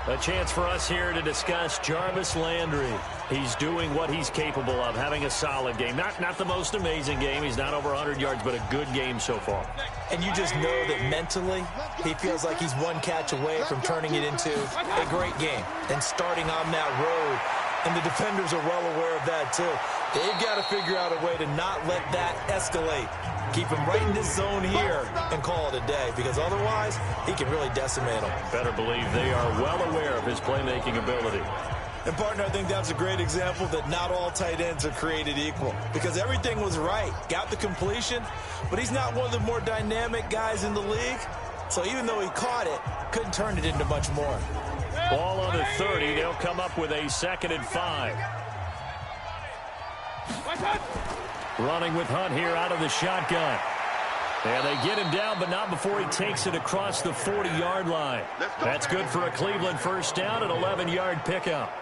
A chance for us here to discuss Jarvis Landry. He's doing what he's capable of, having a solid game. Not the most amazing game. He's not over 100 yards, but a good game so far. And you just know that mentally, he feels like he's one catch away from turning it into a great game and starting on that road. And the defenders are well aware of that, too. They've got to figure out a way to not let that escalate. Keep him right in this zone here and call it a day, because otherwise he can really decimate them. Better believe they are well aware of his playmaking ability. And, partner, I think that's a great example that not all tight ends are created equal, because everything was right. Got the completion, but he's not one of the more dynamic guys in the league. So even though he caught it, couldn't turn it into much more. Ball on the 30. They'll come up with a 2nd and 5. Running with Hunt here out of the shotgun. And they get him down, but not before he takes it across the 40-yard line. That's good for a Cleveland first down, an 11-yard pickup.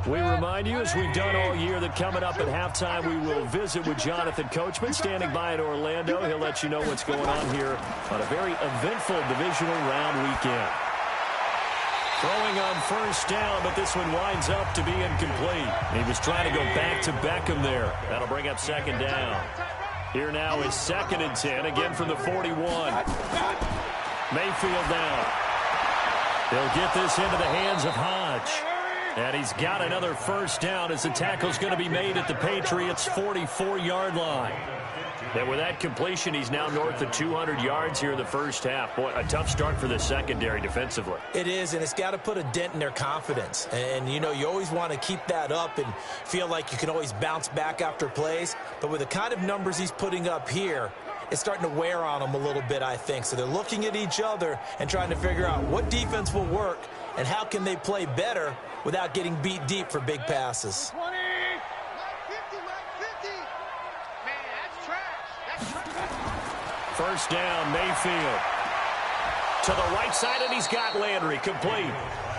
We remind you, as we've done all year, that coming up at halftime, we will visit with Jonathan Coachman, standing by in Orlando. He'll let you know what's going on here on a very eventful divisional round weekend. Throwing on first down, but this one winds up to be incomplete. He was trying to go back to Beckham there. That'll bring up 2nd down. Here now is 2nd and 10, again from the 41. Mayfield now. He'll get this into the hands of Hodge. And he's got another first down as the tackle's going to be made at the Patriots' 44-yard line. And with that completion, he's now north of 200 yards here in the first half. Boy, a tough start for the secondary defensively. It is, and it's got to put a dent in their confidence. And, you know, you always want to keep that up and feel like you can always bounce back after plays. But with the kind of numbers he's putting up here, it's starting to wear on them a little bit, I think. So they're looking at each other and trying to figure out what defense will work and how can they play better without getting beat deep for big passes. 20. 50, 50. Man, that's trash. First down, Mayfield. To the right side, and he's got Landry complete.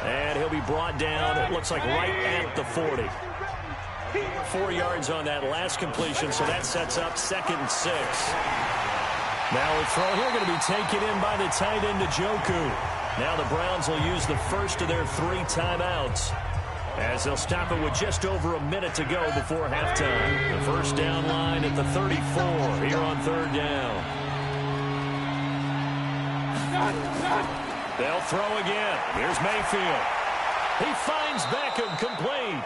And he'll be brought down, it looks like right at the 40. 4 yards on that last completion, so that sets up 2nd and 6. Now a throw here going to be taken in by the tight end, Njoku. Now the Browns will use the first of their 3 timeouts as they'll stop it with just over a minute to go before halftime. The first down line at the 34 here on 3rd down. They'll throw again. Here's Mayfield. He finds Beckham complete.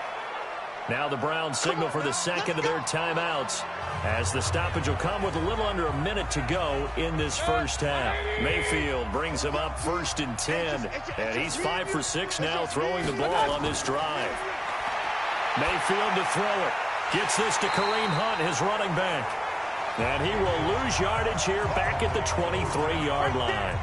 Now the Browns signal for the 2nd of their timeouts as the stoppage will come with a little under a minute to go in this first half. Mayfield brings him up 1st and 10, and he's 5 for 6 now throwing the ball on this drive. Mayfield to throw it. Gets this to Kareem Hunt, his running back. And he will lose yardage here back at the 23-yard line.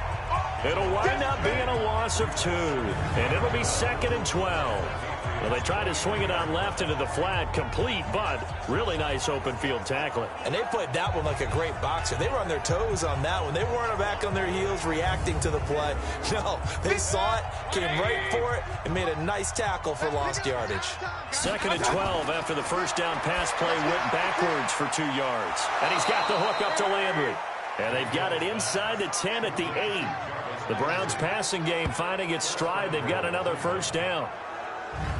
It'll wind up being a loss of 2, and it'll be 2nd and 12. Well, they try to swing it on left into the flat, complete, but really nice open field tackling. And they played that one like a great boxer. They were on their toes on that one. They weren't back on their heels reacting to the play. No, they saw it, came right for it, and made a nice tackle for lost yardage. 2nd and 12 after the first down pass play went backwards for 2 yards. And he's got the hook up to Landry. And they've got it inside the 10 at the 8. The Browns passing game finding its stride. They've got another first down.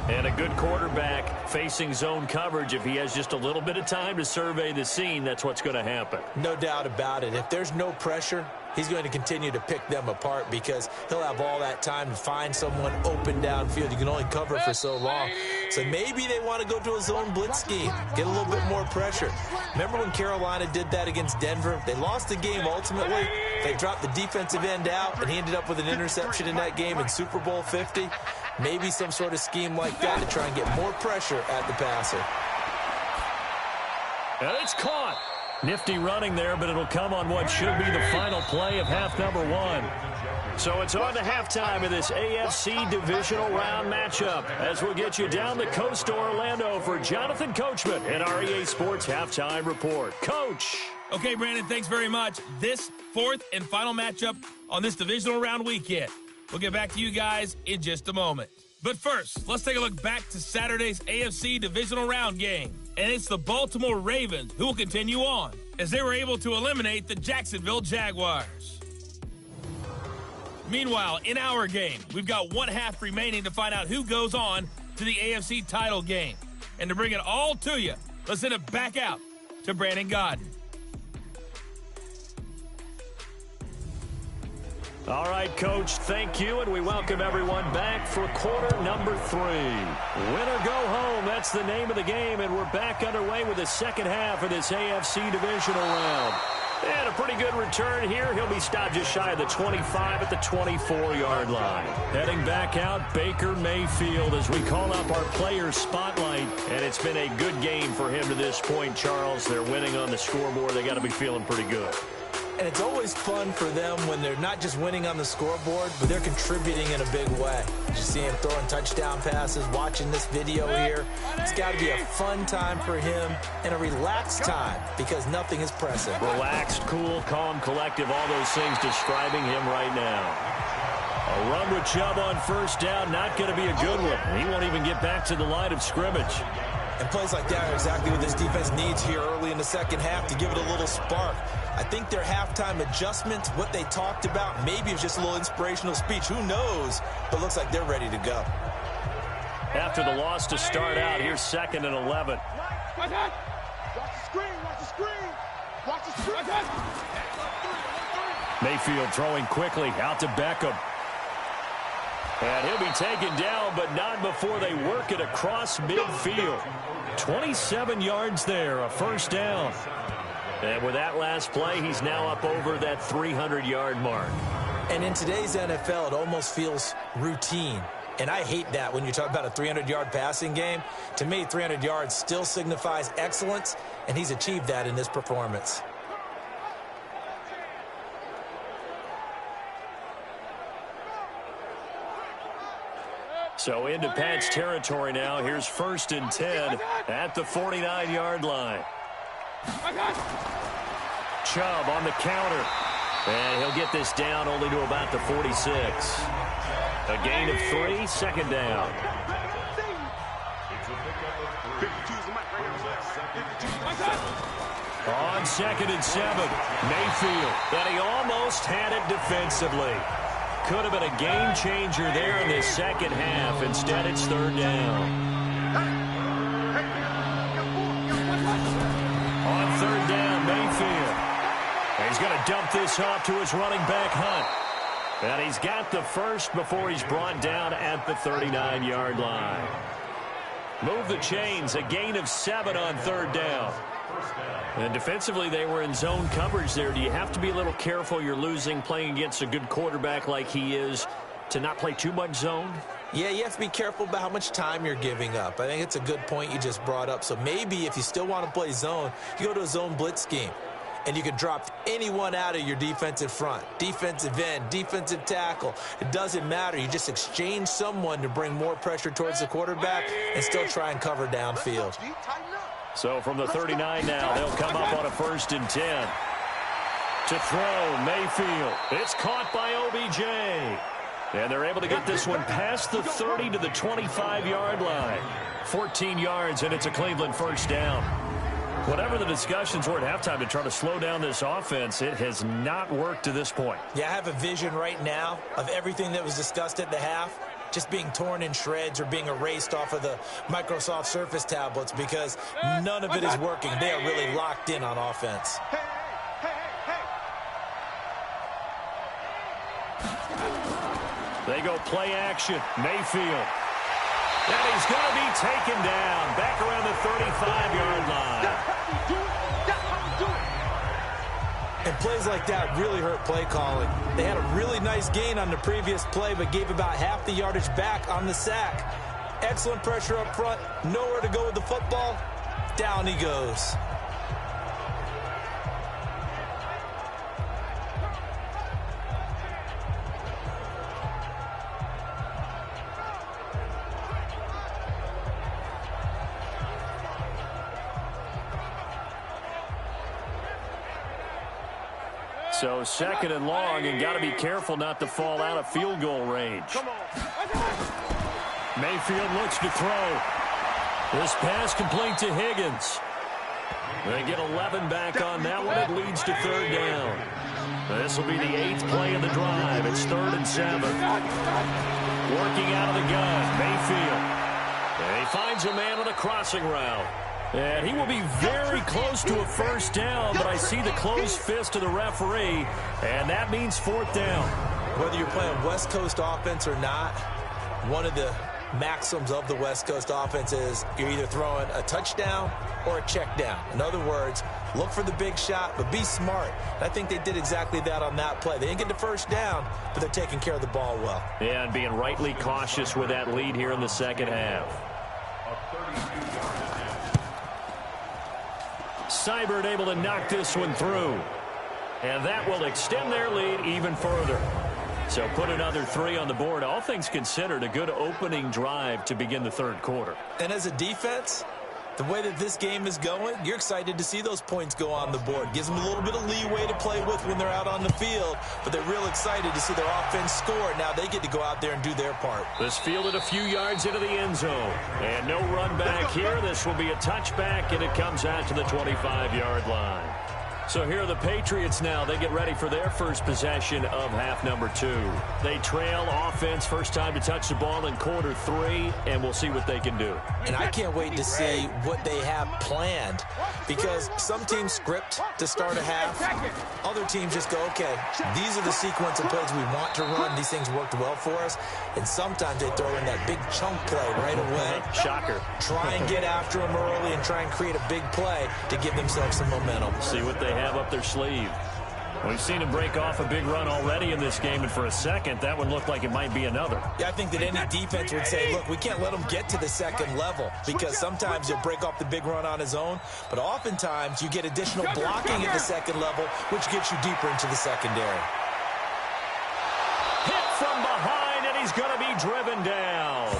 And a good quarterback facing zone coverage. If he has just a little bit of time to survey the scene, that's what's going to happen. No doubt about it. If there's no pressure, he's going to continue to pick them apart because he'll have all that time to find someone open downfield. You can only cover for so long. So maybe they want to go to a zone blitz scheme, get a little bit more pressure. Remember when Carolina did that against Denver? They lost the game ultimately. They dropped the defensive end out, and he ended up with an interception in that game in Super Bowl 50. Maybe some sort of scheme like that to try and get more pressure at the passer. And it's caught. Nifty running there, but it'll come on what should be the final play of half number 1. So it's on to halftime of this AFC divisional round matchup as we'll get you down the coast to Orlando for Jonathan Coachman and our EA Sports Halftime Report. Coach. Okay, Brandon, thanks very much. This 4th and final matchup on this divisional round weekend. We'll get back to you guys in just a moment. But first, let's take a look back to Saturday's AFC divisional round game. And it's the Baltimore Ravens who will continue on as they were able to eliminate the Jacksonville Jaguars. Meanwhile, in our game, we've got 1 half remaining to find out who goes on to the AFC title game. And to bring it all to you, let's send it back out to Brandon Godden. All right, Coach, thank you, and we welcome everyone back for quarter number 3. Win or go home, that's the name of the game, and we're back underway with the second half of this AFC divisional round. And a pretty good return here. He'll be stopped just shy of the 25 at the 24-yard line. Heading back out, Baker Mayfield as we call up our player spotlight. And it's been a good game for him to this point, Charles. They're winning on the scoreboard. They got to be feeling pretty good. And it's always fun for them when they're not just winning on the scoreboard, but they're contributing in a big way. You see him throwing touchdown passes, watching this video here. It's got to be a fun time for him and a relaxed time because nothing is pressing. Relaxed, cool, calm, collective, all those things describing him right now. A run with Chubb on first down, not going to be a good one. He won't even get back to the line of scrimmage. And plays like that are exactly what this defense needs here early in the second half to give it a little spark. I think their halftime adjustments, what they talked about, maybe it's just a little inspirational speech. Who knows? But looks like they're ready to go. After the loss to start out, here's 2nd and 11. Watch the screen, watch the screen. Watch the screen. Mayfield throwing quickly out to Beckham. And he'll be taken down, but not before they work it across midfield. 27 yards there, a first down. And with that last play, he's now up over that 300-yard mark. And in today's NFL, it almost feels routine. And I hate that when you talk about a 300-yard passing game. To me, 300 yards still signifies excellence, and he's achieved that in this performance. So into Pat's territory now. Here's 1st and 10 at the 49-yard line. Chubb on the counter. And he'll get this down only to about the 46. A gain of 3, second down. On 2nd and 7, Mayfield. And he almost had it defensively. Could have been a game changer there in the second half. Instead, it's 3rd down. On 3rd down, Mayfield. And he's going to dump this off to his running back, Hunt. And he's got the first before he's brought down at the 39-yard line. Move the chains, a gain of 7 on 3rd down. And defensively, they were in zone coverage there. Do you have to be a little careful? You're losing, playing against a good quarterback like he is, to not play too much zone? Yeah, you have to be careful about how much time you're giving up. I think it's a good point you just brought up. So maybe if you still want to play zone, you go to a zone blitz scheme. And you can drop anyone out of your defensive front, defensive end, defensive tackle. It doesn't matter. You just exchange someone to bring more pressure towards the quarterback and still try and cover downfield. So from the 39 now, they'll come up on a 1st and 10. To throw, Mayfield. It's caught by OBJ. And they're able to get this one past the 30 to the 25-yard line. 14 yards, and it's a Cleveland first down. Whatever the discussions were at halftime to try to slow down this offense, it has not worked to this point. Yeah, I have a vision right now of everything that was discussed at the half just being torn in shreds or being erased off of the Microsoft Surface tablets because none of it is working. They are really locked in on offense. They go play action. Mayfield. And he's going to be taken down back around the 35-yard line. And plays like that really hurt play calling. They had a really nice gain on the previous play, but gave about half the yardage back on the sack. Excellent pressure up front. Nowhere to go with the football. Down he goes. So 2nd and long, and got to be careful not to fall out of field goal range. Mayfield looks to throw. This pass complete to Higgins. They get 11 back on that one. It leads to 3rd down. This will be the 8th play of the drive. It's 3rd and 7. Working out of the gun, Mayfield. And he finds a man on a crossing route. And he will be very close to a first down, but I see the closed fist of the referee, and that means 4th down. Whether you're playing West Coast offense or not, one of the maxims of the West Coast offense is you're either throwing a touchdown or a check down. In other words, look for the big shot, but be smart. And I think they did exactly that on that play. They didn't get the first down, but they're taking care of the ball well. Yeah, and being rightly cautious with that lead here in the second half. Seibert able to knock this one through. And that will extend their lead even further. So put another 3 on the board. All things considered, a good opening drive to begin the 3rd quarter. And as a defense, the way that this game is going, you're excited to see those points go on the board. Gives them a little bit of leeway to play with when they're out on the field, but they're real excited to see their offense score. Now they get to go out there and do their part. This fielded a few yards into the end zone. And no run back here. This will be a touchback, and it comes out to the 25-yard line. So here are the Patriots now. They get ready for their first possession of half number 2. They trail offense, first time to touch the ball in quarter 3, and we'll see what they can do. And I can't wait to see what they have planned, because some teams script to start a half. Other teams just go, okay, these are the sequence of plays we want to run. These things worked well for us. And sometimes they throw in that big chunk play right away. Shocker. Try and get after them early and try and create a big play to give themselves some momentum. See what they have up their sleeve. We've seen him break off a big run already in this game, and for a second, that one looked like it might be another. Yeah, I think that any defense would say, look, we can't let him get to the second level, because sometimes he'll break off the big run on his own, but oftentimes you get additional blocking at the second level, which gets you deeper into the secondary. Hit from behind, and he's going to be driven down.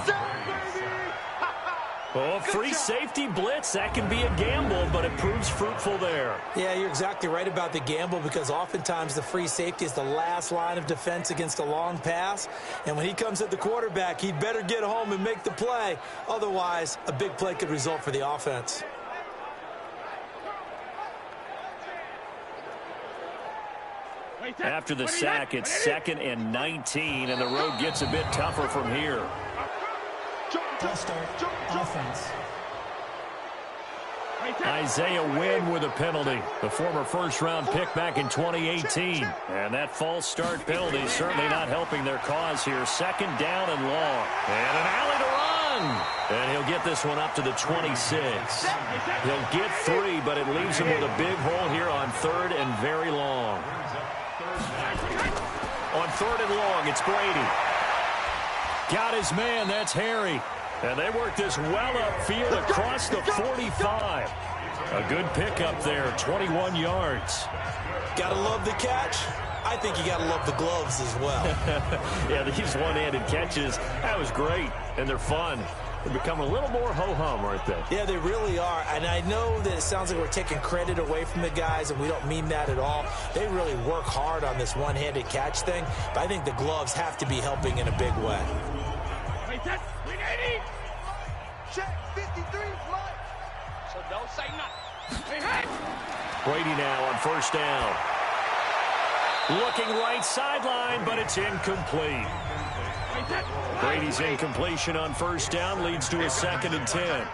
Oh, free safety blitz. That can be a gamble, but it proves fruitful there. Yeah, you're exactly right about the gamble, because oftentimes the free safety is the last line of defense against a long pass. And when he comes at the quarterback, he'd better get home and make the play. Otherwise, a big play could result for the offense. After the sack, it's 2nd and 19, and the road gets a bit tougher from here. Start offense. Isaiah Wynn with a penalty, the former first-round pick back in 2018. And that false start penalty is certainly not helping their cause here. 2nd down and long. And an alley to run. And he'll get this one up to the 26. He'll get 3, but it leaves him with a big hole here on 3rd and very long. On 3rd and long, it's Brady. Got his man, that's Harry. And they work this well upfield across the 45. A good pickup there, 21 yards. Gotta love the catch. I think you gotta love the gloves as well. Yeah, these one-handed catches, that was great, and they're fun. They become a little more ho-hum, aren't they? Yeah, they really are. And I know that it sounds like we're taking credit away from the guys, and we don't mean that at all. They really work hard on this one-handed catch thing, but I think the gloves have to be helping in a big way. Check 53 flight. So don't say nothing. Hey. Brady now on 1st down. Looking right sideline, but it's incomplete. Brady's incompletion on 1st down leads to a 2nd and 10.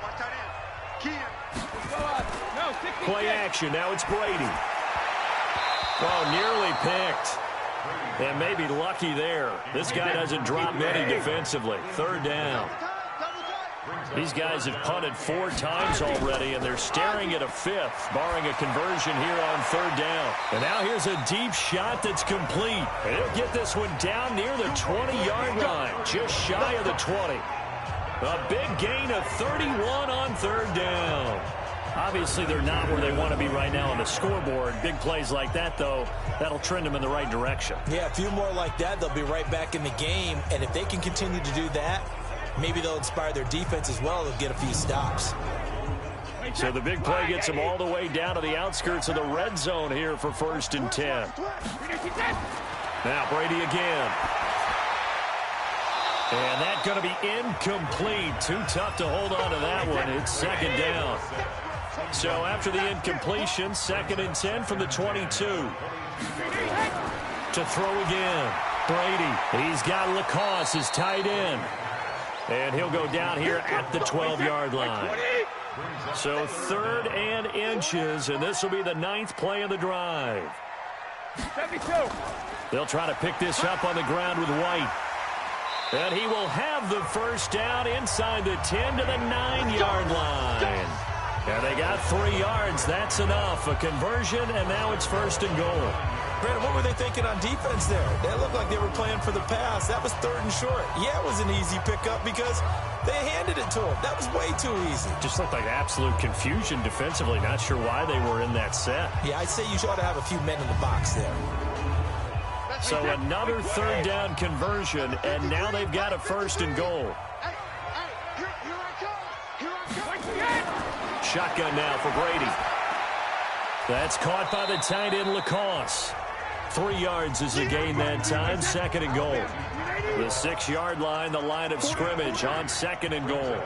Play action. Now it's Brady. Oh, nearly picked. And maybe lucky there. This guy doesn't drop many defensively. 3rd down. These guys have punted 4 times already, and they're staring at a 5th, barring a conversion here on 3rd down. And now here's a deep shot that's complete. And he'll get this one down near the 20-yard line, just shy of the 20. A big gain of 31 on 3rd down. Obviously, they're not where they want to be right now on the scoreboard. Big plays like that, though, that'll trend them in the right direction. Yeah, a few more like that, they'll be right back in the game. And if they can continue to do that, maybe they'll inspire their defense as well. They'll get a few stops. So the big play gets them all the way down to the outskirts of the red zone here for 1st and 10. Now Brady again. And that's going to be incomplete. Too tough to hold on to that one. It's 2nd down. So after the incompletion, 2nd and 10 from the 22. To throw again. Brady. He's got Lacoste, his tight end. And he'll go down here at the 12-yard line. So 3rd and inches, and this will be the 9th play of the drive. 72. They'll try to pick this up on the ground with White. And he will have the 1st down inside the 10 to the 9-yard line. And they got 3 yards. That's enough. A conversion, and now it's 1st and goal. Brandon, what were they thinking on defense there? They looked like they were playing for the pass. That was 3rd and short. Yeah, it was an easy pickup because they handed it to him. That was way too easy. Just looked like absolute confusion defensively. Not sure why they were in that set. Yeah, I'd say you ought to have a few men in the box there. So another 3rd down conversion, and now they've got a 1st and goal. Shotgun now for Brady. That's caught by the tight end Lacoste. 3 yards is a gain that time. 2nd and goal. The 6-yard line, the line of scrimmage on 2nd and goal.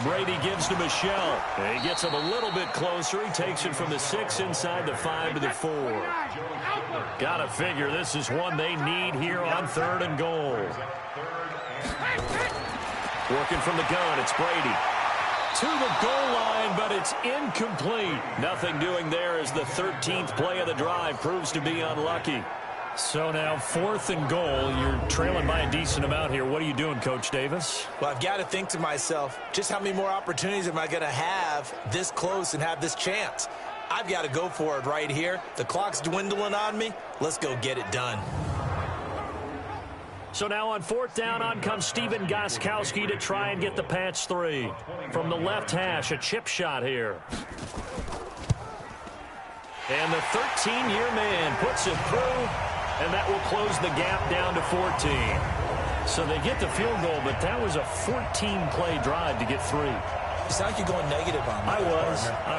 Brady gives to Michelle. And he gets him a little bit closer. He takes it from the 6 inside the 5 to the 4. Gotta figure this is one they need here on 3rd and goal. Working from the gun, it's Brady. To the goal line, but it's incomplete. Nothing doing there as the 13th play of the drive proves to be unlucky. So now 4th and goal. You're trailing by a decent amount here. What are you doing, Coach Davis? Well, I've got to think to myself, just how many more opportunities am I going to have this close and have this chance? I've got to go for it right here. The clock's dwindling on me. Let's go get it done. So now on 4th down, on comes Steven Gostkowski to try and get the patch 3. From the left hash, a chip shot here. And the 13-year man puts it through, and that will close the gap down to 14. So they get the field goal, but that was a 14-play drive to get 3. You sound like you're going negative on me. I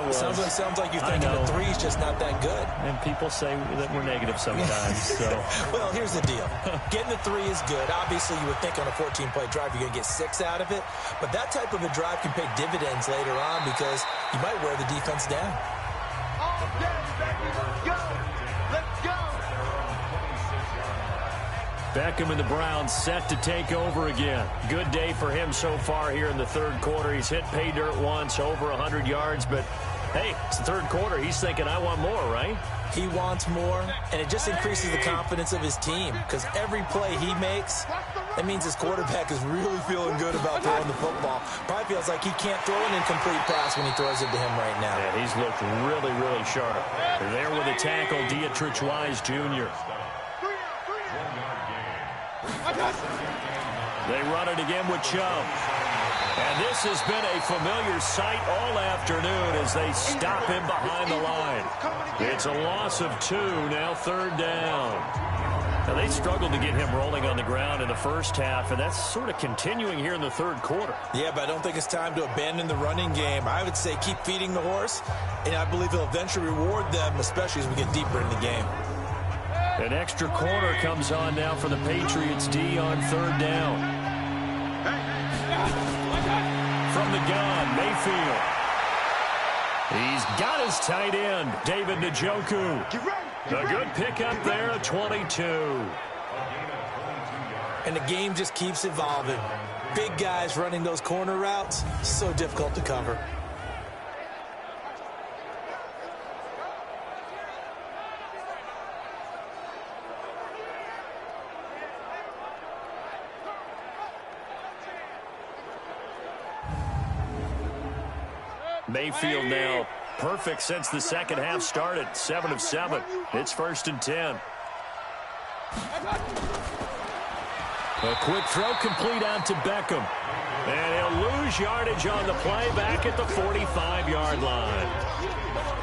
was. Sounds like you're thinking the 3's just not that good. And people say that we're negative sometimes. So. Well, here's the deal. Getting the 3 is good. Obviously, you would think on a 14-play drive you're going to get 6 out of it. But that type of a drive can pay dividends later on because you might wear the defense down. All day, baby. Let's go. Let's go. Beckham and the Browns set to take over again. Good day for him so far here in the 3rd quarter. He's hit pay dirt once, over 100 yards, but hey, it's the 3rd quarter. He's thinking, I want more, right? He wants more, and it just increases the confidence of his team because every play he makes, that means his quarterback is really feeling good about throwing the football. Probably feels like he can't throw an incomplete pass when he throws it to him right now. Yeah, he's looked really, really sharp. They're there with a tackle, Dietrich Wise Jr. They run it again with Chubb. And this has been a familiar sight all afternoon as they stop him behind the line. It's a loss of 2, now 3rd down. Now they struggled to get him rolling on the ground in the first half, and that's sort of continuing here in the 3rd quarter. Yeah, but I don't think it's time to abandon the running game. I would say keep feeding the horse, and I believe he'll eventually reward them, especially as we get deeper in the game. An extra corner comes on now for the Patriots D on 3rd down. From the gun, Mayfield. He's got his tight end, David Njoku. A good pickup there at 22. And the game just keeps evolving. Big guys running those corner routes, so difficult to cover. Mayfield now perfect since the second half started. 7 of 7. It's 1st and 10. A quick throw complete out to Beckham. And he'll lose yardage on the play back at the 45-yard line.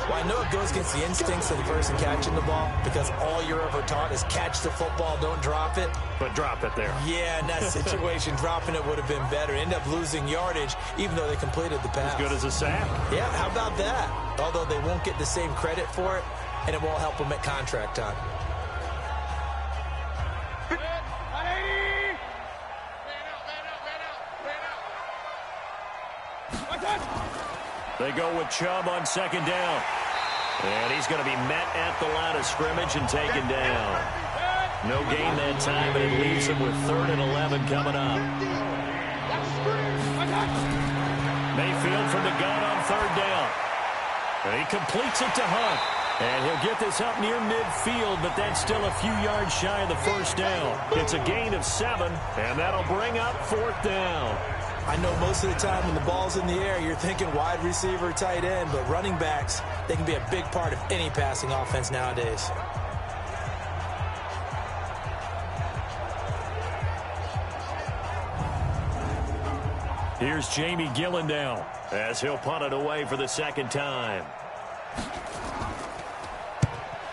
Well, I know it goes against the instincts of the person catching the ball because all you're ever taught is catch the football, don't drop it. But drop it there. Yeah, in that situation, dropping it would have been better. End up losing yardage, even though they completed the pass. As good as a sack. Yeah, how about that? Although they won't get the same credit for it, and it won't help them at contract time. They go with Chubb on 2nd down. And he's going to be met at the line of scrimmage and taken down. No gain that time, and it leaves him with 3rd and 11 coming up. Mayfield from the gun on 3rd down. And he completes it to Hunt. And he'll get this up near midfield, but that's still a few yards shy of the 1st down. It's a gain of 7, and that'll bring up 4th down. I know most of the time when the ball's in the air, you're thinking wide receiver, tight end, but running backs, they can be a big part of any passing offense nowadays. Here's Jamie Gillendown as he'll punt it away for the 2nd time.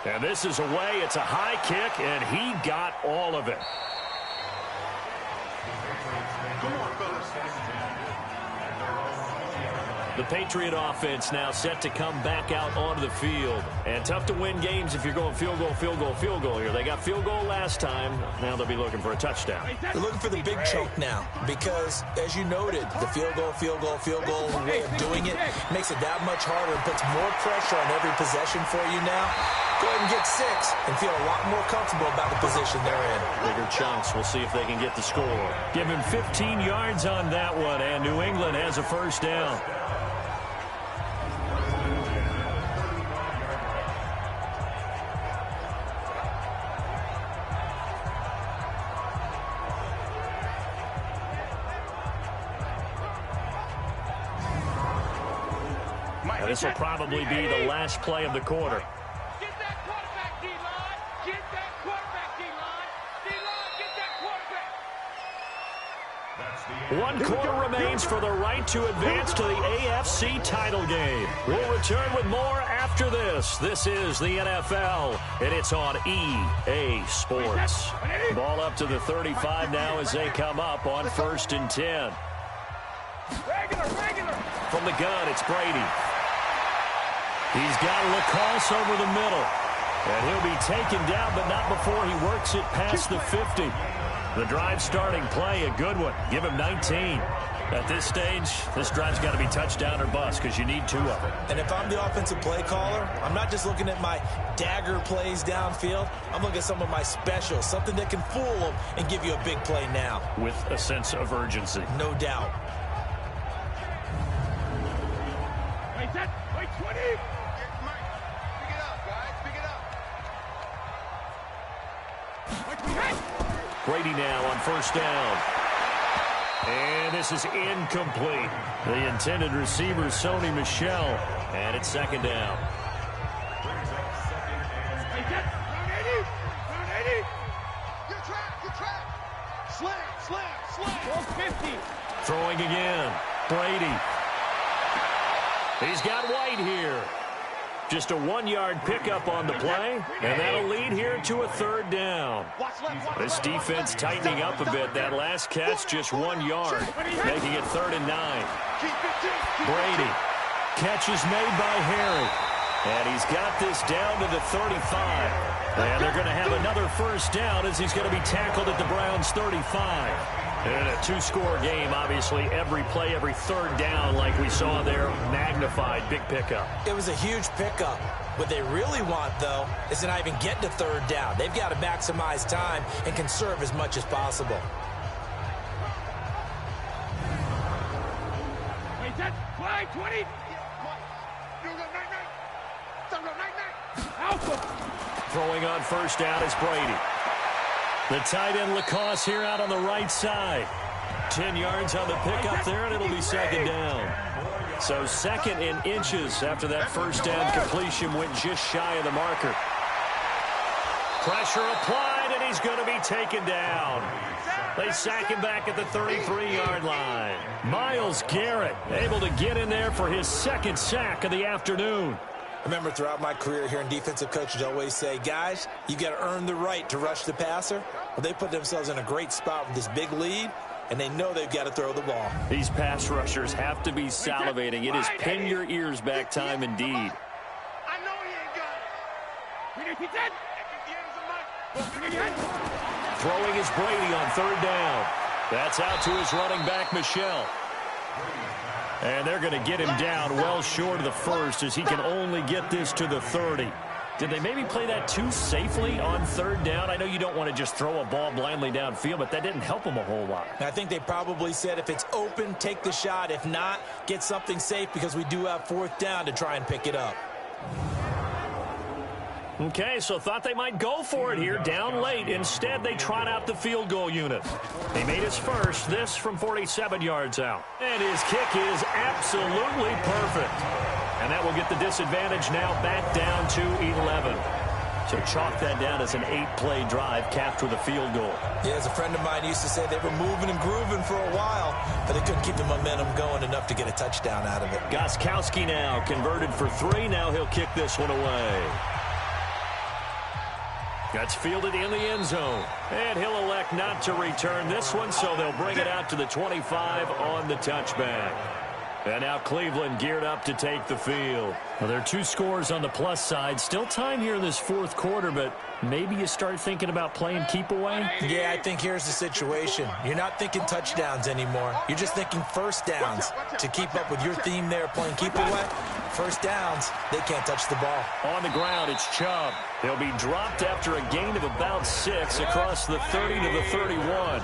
And this is away. It's a high kick, and he got all of it. The Patriot offense now set to come back out onto the field. And tough to win games if you're going field goal, field goal, field goal here. They got field goal last time. Now they'll be looking for a touchdown. They're looking for the big chunk now because, as you noted, the field goal way of doing it makes it that much harder and puts more pressure on every possession for you now. Go ahead and get 6 and feel a lot more comfortable about the position they're in. Bigger chunks. We'll see if they can get the score. Give him 15 yards on that one, and New England has a first down. This will probably be the last play of the quarter. Get that quarterback, D-line. Get that quarterback, D-line. D-line, get that quarterback. 1 quarter remains for the right to advance to the AFC title game. We'll return with more after this. This is the NFL, and it's on EA Sports. Ball up to the 35 now as they come up on 1st and 10. Regular. From the gun, it's Brady. He's got LaCosse over the middle. And he'll be taken down, but not before he works it past the 50. The drive starting play, a good one. Give him 19. At this stage, this drive's got to be touchdown or bust because you need 2 of them. And if I'm the offensive play caller, I'm not just looking at my dagger plays downfield. I'm looking at some of my specials, something that can fool them and give you a big play now. With a sense of urgency. No doubt. Wait, 20. Brady now on 1st down. And this is incomplete. The intended receiver, Sony Michel. And it's 2nd down. Good track. Slam. 50. Throwing again. Brady. He's got White here. Just a 1-yard pickup on the play, and that'll lead here to a 3rd down. This defense tightening up a bit. That last catch, just 1 yard, making it 3rd and 9. Brady. Catch is made by Harry. And he's got this down to the 35. And they're going to have another 1st down as he's going to be tackled at the Browns' 35. And a 2-score game, obviously, every play, every 3rd down, like we saw there, magnified, big pickup. It was a huge pickup. What they really want, though, is to not even get to 3rd down. They've got to maximize time and conserve as much as possible. Wait, that's 20. Throwing on 1st down is Brady. The tight end LaCosse here out on the right side. 10 yards on the pickup there, and it'll be 2nd down. So 2nd in inches after that 1st down completion went just shy of the marker. Pressure applied, and he's going to be taken down. They sack him back at the 33-yard line. Myles Garrett able to get in there for his 2nd sack of the afternoon. I remember throughout my career hearing defensive coaches always say, guys, you got to earn the right to rush the passer. Well, they put themselves in a great spot with this big lead, and they know they've got to throw the ball. These pass rushers have to be salivating. It is pin your ears back time indeed. I know he ain't got it. Throwing is Brady on 3rd down. That's out to his running back, Michel. And they're going to get him down well short of the 1st as he can only get this to the 30. Did they maybe play that too safely on 3rd down? I know you don't want to just throw a ball blindly downfield, but that didn't help him a whole lot. I think they probably said if it's open, take the shot. If not, get something safe because we do have 4th down to try and pick it up. Okay, so thought they might go for it here, down late. Instead, they trot out the field goal unit. He made his first, this from 47 yards out. And his kick is absolutely perfect. And that will get the disadvantage now back down to 11. So chalk that down as an 8-play drive capped with a field goal. Yeah, as a friend of mine used to say, they were moving and grooving for a while, but they couldn't keep the momentum going enough to get a touchdown out of it. Gostkowski now converted for 3. Now he'll kick this one away. That's fielded in the end zone. And he'll elect not to return this one, so they'll bring it out to the 25 on the touchback. And now Cleveland geared up to take the field. Well, there are 2 scores on the plus side. Still time here in this fourth quarter, but maybe you start thinking about playing keep away? Yeah, I think here's the situation. You're not thinking touchdowns anymore. You're just thinking first downs. To keep up with your theme there, playing keep away, first downs, they can't touch the ball. On the ground, it's Chubb. He'll be dropped after a gain of about 6 across the 30 to the 31.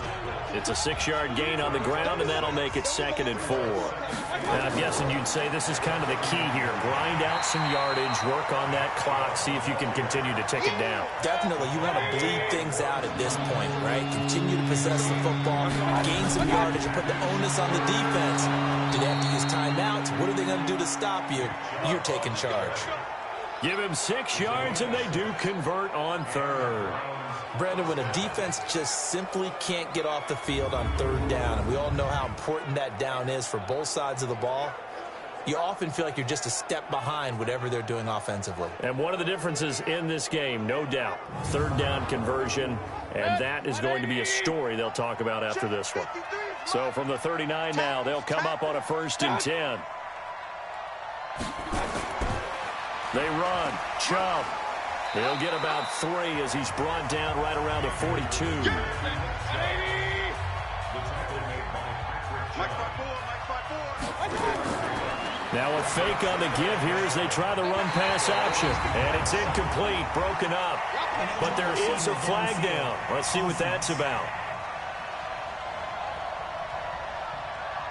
It's a 6-yard gain on the ground, and that'll make it 2nd and 4. Now, I'm guessing you'd say this is kind of the key here. Grind out some yardage, work on that clock, see if you can continue to tick it down. Definitely, you want to bleed things out at this point, right? Continue to possess the football, gain some yardage, and put the onus on the defense. Do they have to use timeouts? What are they going to do to stop you? You're taking charge. Give him 6 yards, and they do convert on 3rd. Brandon, when a defense just simply can't get off the field on 3rd down, and we all know how important that down is for both sides of the ball, you often feel like you're just a step behind whatever they're doing offensively. And one of the differences in this game, no doubt, 3rd down conversion, and that is going to be a story they'll talk about after this one. So from the 39 now, they'll come up on a 1st and 10. They run. Chubb. He'll get about 3 as he's brought down right around the 42. Now a fake on the give here as they try the run-pass option. And it's incomplete, broken up. But there is a flag down. Let's see what that's about.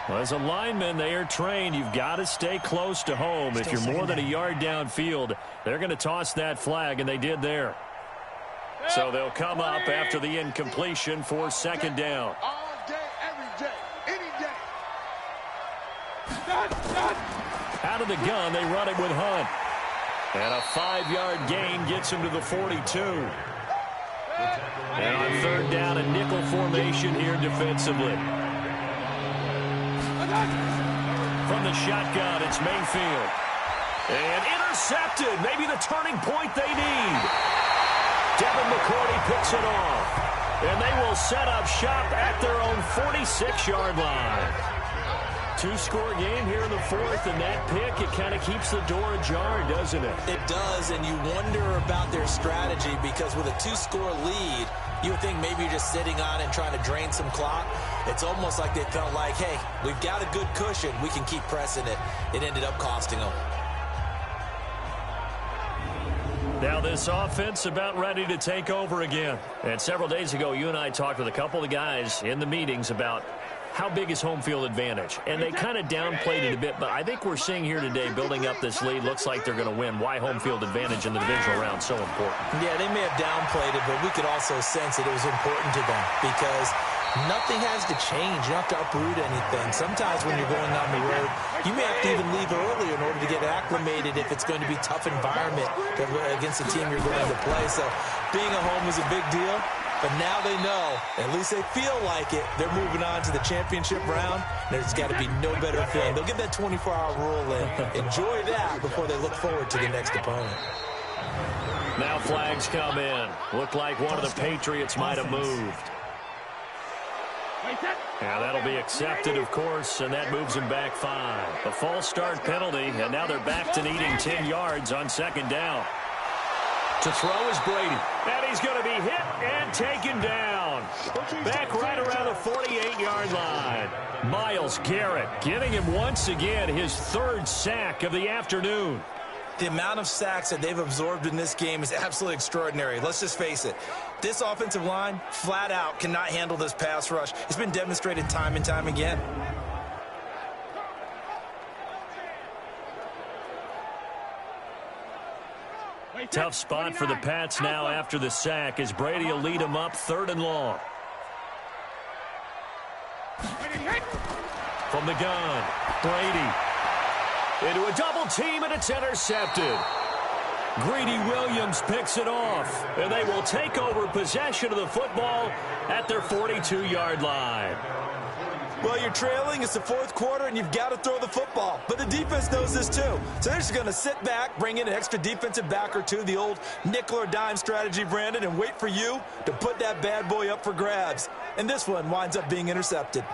Well, as a lineman, they are trained. You've got to stay close to home. If you're more than a yard downfield, they're going to toss that flag, and they did there. So they'll come up after the incompletion for 2nd down. All day, every day, any day. Out of the gun, they run it with Hunt. And a 5-yard gain gets him to the 42. And on 3rd down, a nickel formation here defensively. From the shotgun, it's Mayfield. And intercepted. Maybe the turning point they need. Devin McCourty picks it off. And they will set up shop at their own 46-yard line. 2-score game here in the 4th, and that pick, it kind of keeps the door ajar, doesn't it? It does, and you wonder about their strategy because with a 2-score lead, you would think maybe you're just sitting on and trying to drain some clock. It's almost like they felt like, hey, we've got a good cushion. We can keep pressing it. It ended up costing them. Now this offense about ready to take over again. And several days ago, you and I talked with a couple of the guys in the meetings about how big is home field advantage. And they kind of downplayed it a bit, but I think we're seeing here today, building up this lead, looks like they're going to win. Why home field advantage in the divisional round so important? Yeah, they may have downplayed it, but we could also sense that it was important to them because nothing has to change. You don't have to uproot anything. Sometimes when you're going on the road, you may have to even leave early in order to get acclimated if it's going to be a tough environment against the team you're going to play. So being at home is a big deal. But now they know, at least they feel like it, they're moving on to the championship round. There's got to be no better feeling. They'll get that 24-hour rule in. Enjoy that before they look forward to the next opponent. Now flags come in. Look like one of the Patriots might have moved. Yeah, that'll be accepted, of course, and that moves them back 5. A false start penalty, and now they're back to needing 10 yards on 2nd down. To throw is Brady. And he's going to be hit and taken down. Back right around the 48-yard line. Myles Garrett giving him once again his 3rd sack of the afternoon. The amount of sacks that they've absorbed in this game is absolutely extraordinary. Let's just face it. This offensive line, flat out, cannot handle this pass rush. It's been demonstrated time and time again. Tough spot for the Pats now after the sack as Brady will lead them up 3rd and long. From the gun, Brady into a double team, and it's intercepted. Greedy Williams picks it off, and they will take over possession of the football at their 42-yard line. Well, you're trailing. It's the 4th quarter, and you've got to throw the football. But the defense knows this, too. So they're just going to sit back, bring in an extra defensive back or two, the old nickel or dime strategy, Brandon, and wait for you to put that bad boy up for grabs. And this one winds up being intercepted.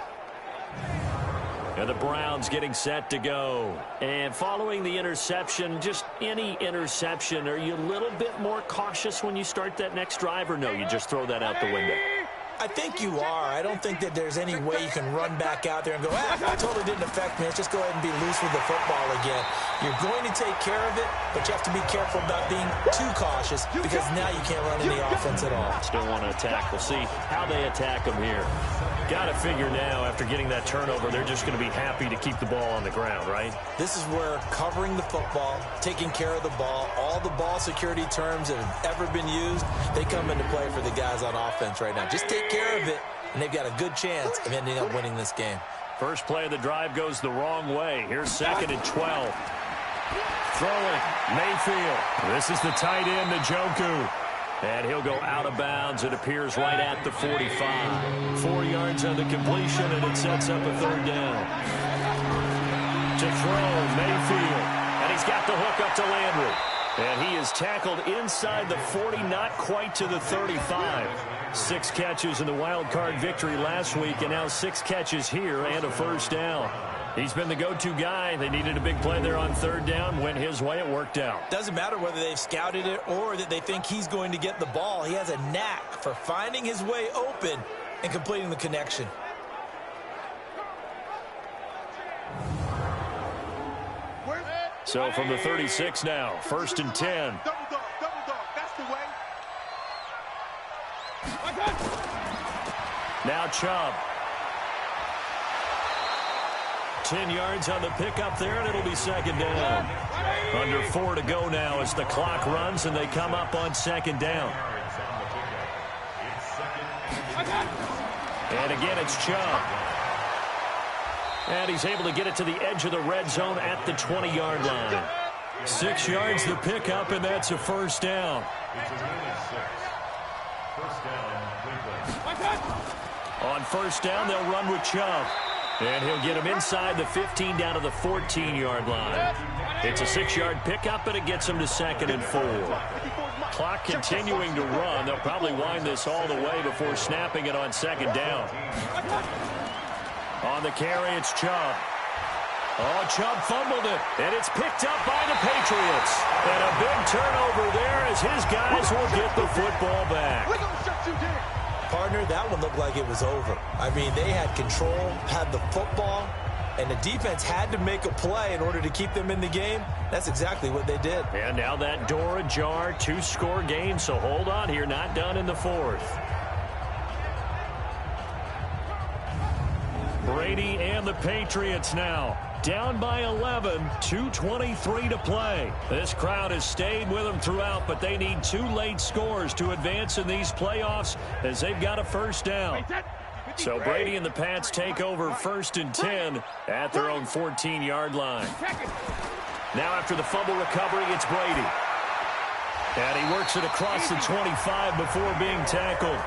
And the Browns getting set to go. And following the interception, just any interception, are you a little bit more cautious when you start that next drive, or no, you just throw that out the window? I think you are. I don't think that there's any way you can run back out there and go, that totally didn't affect me. Let's just go ahead and be loose with the football again. You're going to take care of it, but you have to be careful about being too cautious because now you can't run any offense at all. Still want to attack. We'll see how they attack them here. Got to figure now, after getting that turnover, they're just going to be happy to keep the ball on the ground, right? This is where covering the football, taking care of the ball, all the ball security terms that have ever been used, they come into play for the guys on offense right now. Just take care of it, and they've got a good chance of ending up winning this game. First play of the drive goes the wrong way. Here's 2nd and 12. Throwing, Mayfield. This is the tight end, Njoku. And he'll go out of bounds. It appears right at the 45. 4 yards on the completion, and it sets up a 3rd down. To throw, Mayfield. And he's got the hook up to Landry. And he is tackled inside the 40, not quite to the 35. 6 catches in the wild card victory last week, and now 6 catches here and a 1st down. He's been the go-to guy. They needed a big play there on 3rd down. Went his way. It worked out. Doesn't matter whether they've scouted it or that they think he's going to get the ball. He has a knack for finding his way open and completing the connection. So from the 36 now, 1st and 10. Double dog, that's the way. Now Chubb. 10 yards on the pickup there, and it'll be 2nd down. Under 4 to go now as the clock runs, and they come up on 2nd down. And again, it's Chubb. And he's able to get it to the edge of the red zone at the 20-yard line. 6 yards the pickup, and that's a 1st down. On 1st down, they'll run with Chubb. And he'll get him inside the 15 down to the 14-yard line. It's a 6-yard pickup, and it gets him to 2nd and 4. Clock continuing to run. They'll probably wind this all the way before snapping it on 2nd down. On the carry, it's Chubb. Oh, Chubb fumbled it, and it's picked up by the Patriots. And a big turnover there as his guys will get the football back. Partner, that one looked like it was over. I mean, they had control, had the football, and the defense had to make a play in order to keep them in the game. That's exactly what they did. And now that door ajar, 2-score game, so hold on here, not done in the 4th. Brady and the Patriots now. Down by 11, 2:23 to play. This crowd has stayed with them throughout, but they need 2 late scores to advance in these playoffs as they've got a 1st down. So Brady and the Pats take over 1st and 10 at their own 14-yard line. Now after the fumble recovery, it's Brady. And he works it across the 25 before being tackled.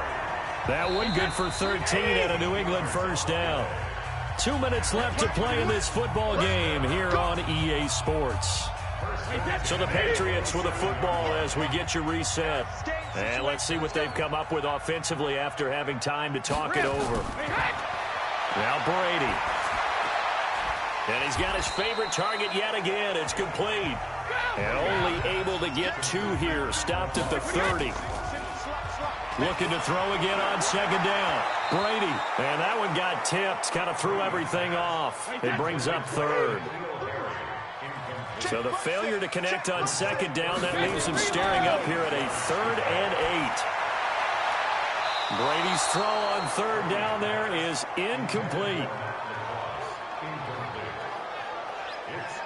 That one good for 13 and a New England 1st down. 2 minutes left to play in this football game here on EA Sports. So the Patriots with a football as we get you reset. And let's see what they've come up with offensively after having time to talk it over. Now Brady. And he's got his favorite target yet again. It's complete. And only able to get 2 here. Stopped at the 30. Looking to throw again on 2nd down. Brady. And that one got tipped. Kind of threw everything off. It brings up 3rd. So the failure to connect on 2nd down, that leaves him staring up here at a 3rd and 8. Brady's throw on 3rd down there is incomplete.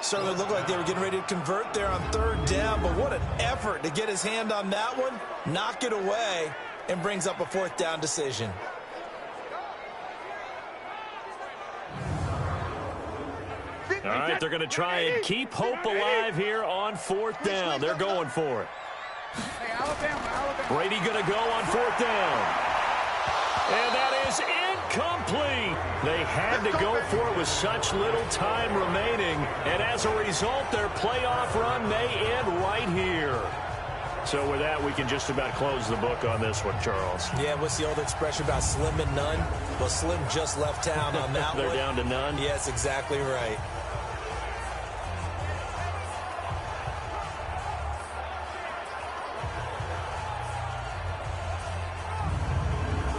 Certainly looked like they were getting ready to convert there on 3rd down, but what an effort to get his hand on that one, knock it away, and brings up a 4th down decision. All right, they're going to try and keep hope alive here on 4th down. They're going for it. Brady going to go on 4th down. And that is incomplete. They had to go for it with such little time remaining. And as a result, their playoff run may end right here. So with that, we can just about close the book on this one, Charles. Yeah, what's the old expression about slim and none? Well, Slim just left town on that They're one. down to none? Yes, exactly right.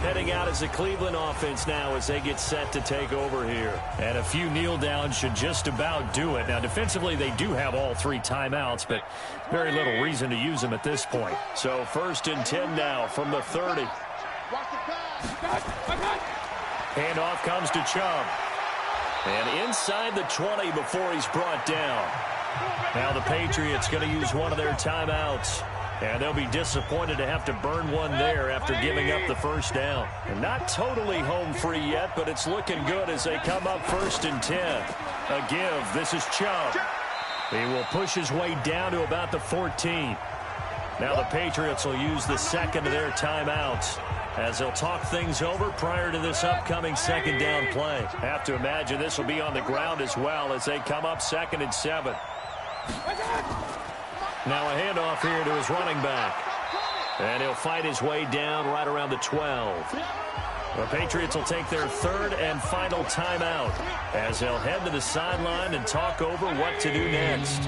Heading out as the Cleveland offense now as they get set to take over here. And a few kneel downs should just about do it. Now, defensively, they do have all 3 timeouts, but very little reason to use them at this point. So 1st and 10 now from the 30. Handoff comes to Chubb. And inside the 20 before he's brought down. Now the Patriots going to use one of their timeouts. And they'll be disappointed to have to burn one there after giving up the first down. And not totally home free yet, but it's looking good as they come up 1st and 10. A give. This is Chubb. He will push his way down to about the 14. Now the Patriots will use the second of their timeouts as they'll talk things over prior to this upcoming 2nd down play. Have to imagine this will be on the ground as well as they come up 2nd and 7. Now a handoff here to his running back. And he'll fight his way down right around the 12. The Patriots will take their 3rd and final timeout as they'll head to the sideline and talk over what to do next.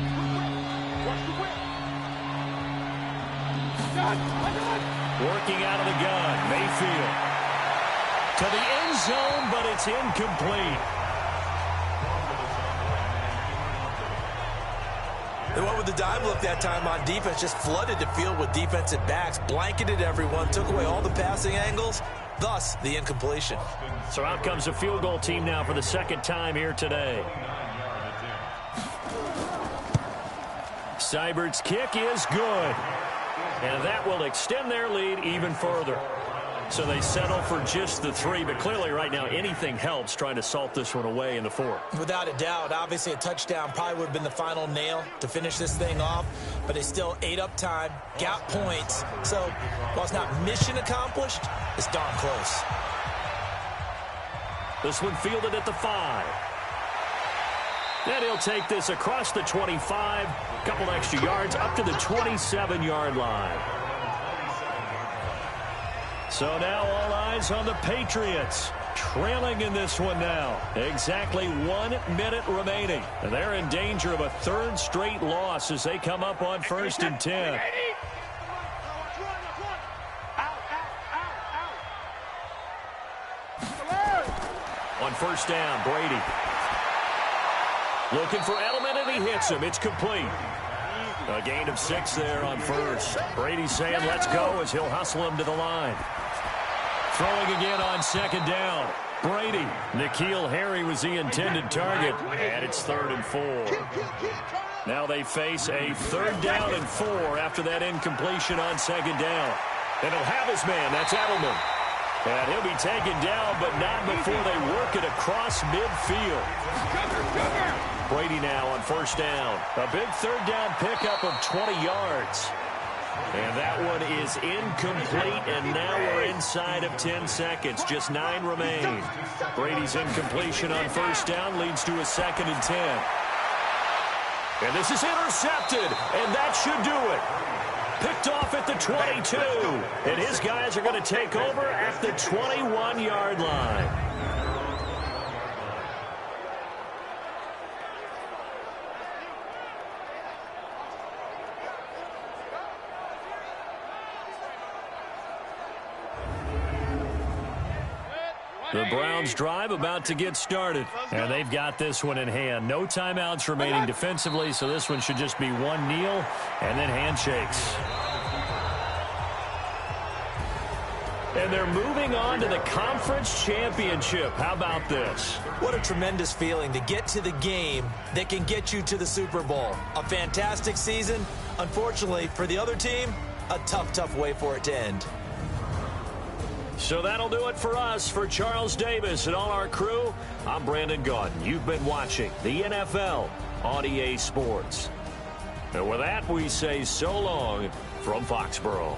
Working out of the gun, Mayfield. To the end zone, but it's incomplete. They went with the dime look that time on defense, just flooded the field with defensive backs, blanketed everyone, took away all the passing angles, thus the incompletion. So out comes the field goal team now for the 2nd time here today. Seibert's kick is good. And that will extend their lead even further. So they settle for just the 3, but clearly right now anything helps trying to salt this one away in the 4th. Without a doubt, obviously a touchdown probably would have been the final nail to finish this thing off, but they still ate up time, got points. So while it's not mission accomplished, it's darn close. This one fielded at the 5. Then he'll take this across the 25, a couple extra yards up to the 27-yard line. So now all eyes on the Patriots, trailing in this one now. Exactly 1 minute remaining. And they're in danger of a 3rd straight loss as they come up on 1st and 10. On 1st down, Brady. Looking for Edelman, and he hits him. It's complete. A gain of 6 there on 1st. Brady saying let's go as he'll hustle him to the line. Throwing again on 2nd down. Brady. N'Keal Harry was the intended target. And it's 3rd and 4. Now they face a 3rd down and 4 after that incompletion on 2nd down. And he'll have his man. That's Edelman. And he'll be taken down, but not before they work it across midfield. Brady now on 1st down. A big 3rd down pickup of 20 yards. And that one is incomplete, and now we're inside of 10 seconds. Just 9 remain. Brady's incompletion on 1st down leads to a 2nd and 10. And this is intercepted, and that should do it. Picked off at the 22, and his guys are going to take over at the 21-yard line. The Browns drive about to get started, and they've got this one in hand. No timeouts remaining defensively, so this one should just be one kneel and then handshakes. And they're moving on to the conference championship. How about this? What a tremendous feeling to get to the game that can get you to the Super Bowl. A fantastic season. Unfortunately, for the other team, a tough way for it to end. So that'll do it for us. For Charles Davis and all our crew, I'm Brandon Gaudin. You've been watching the NFL on EA Sports. And with that, we say so long from Foxborough.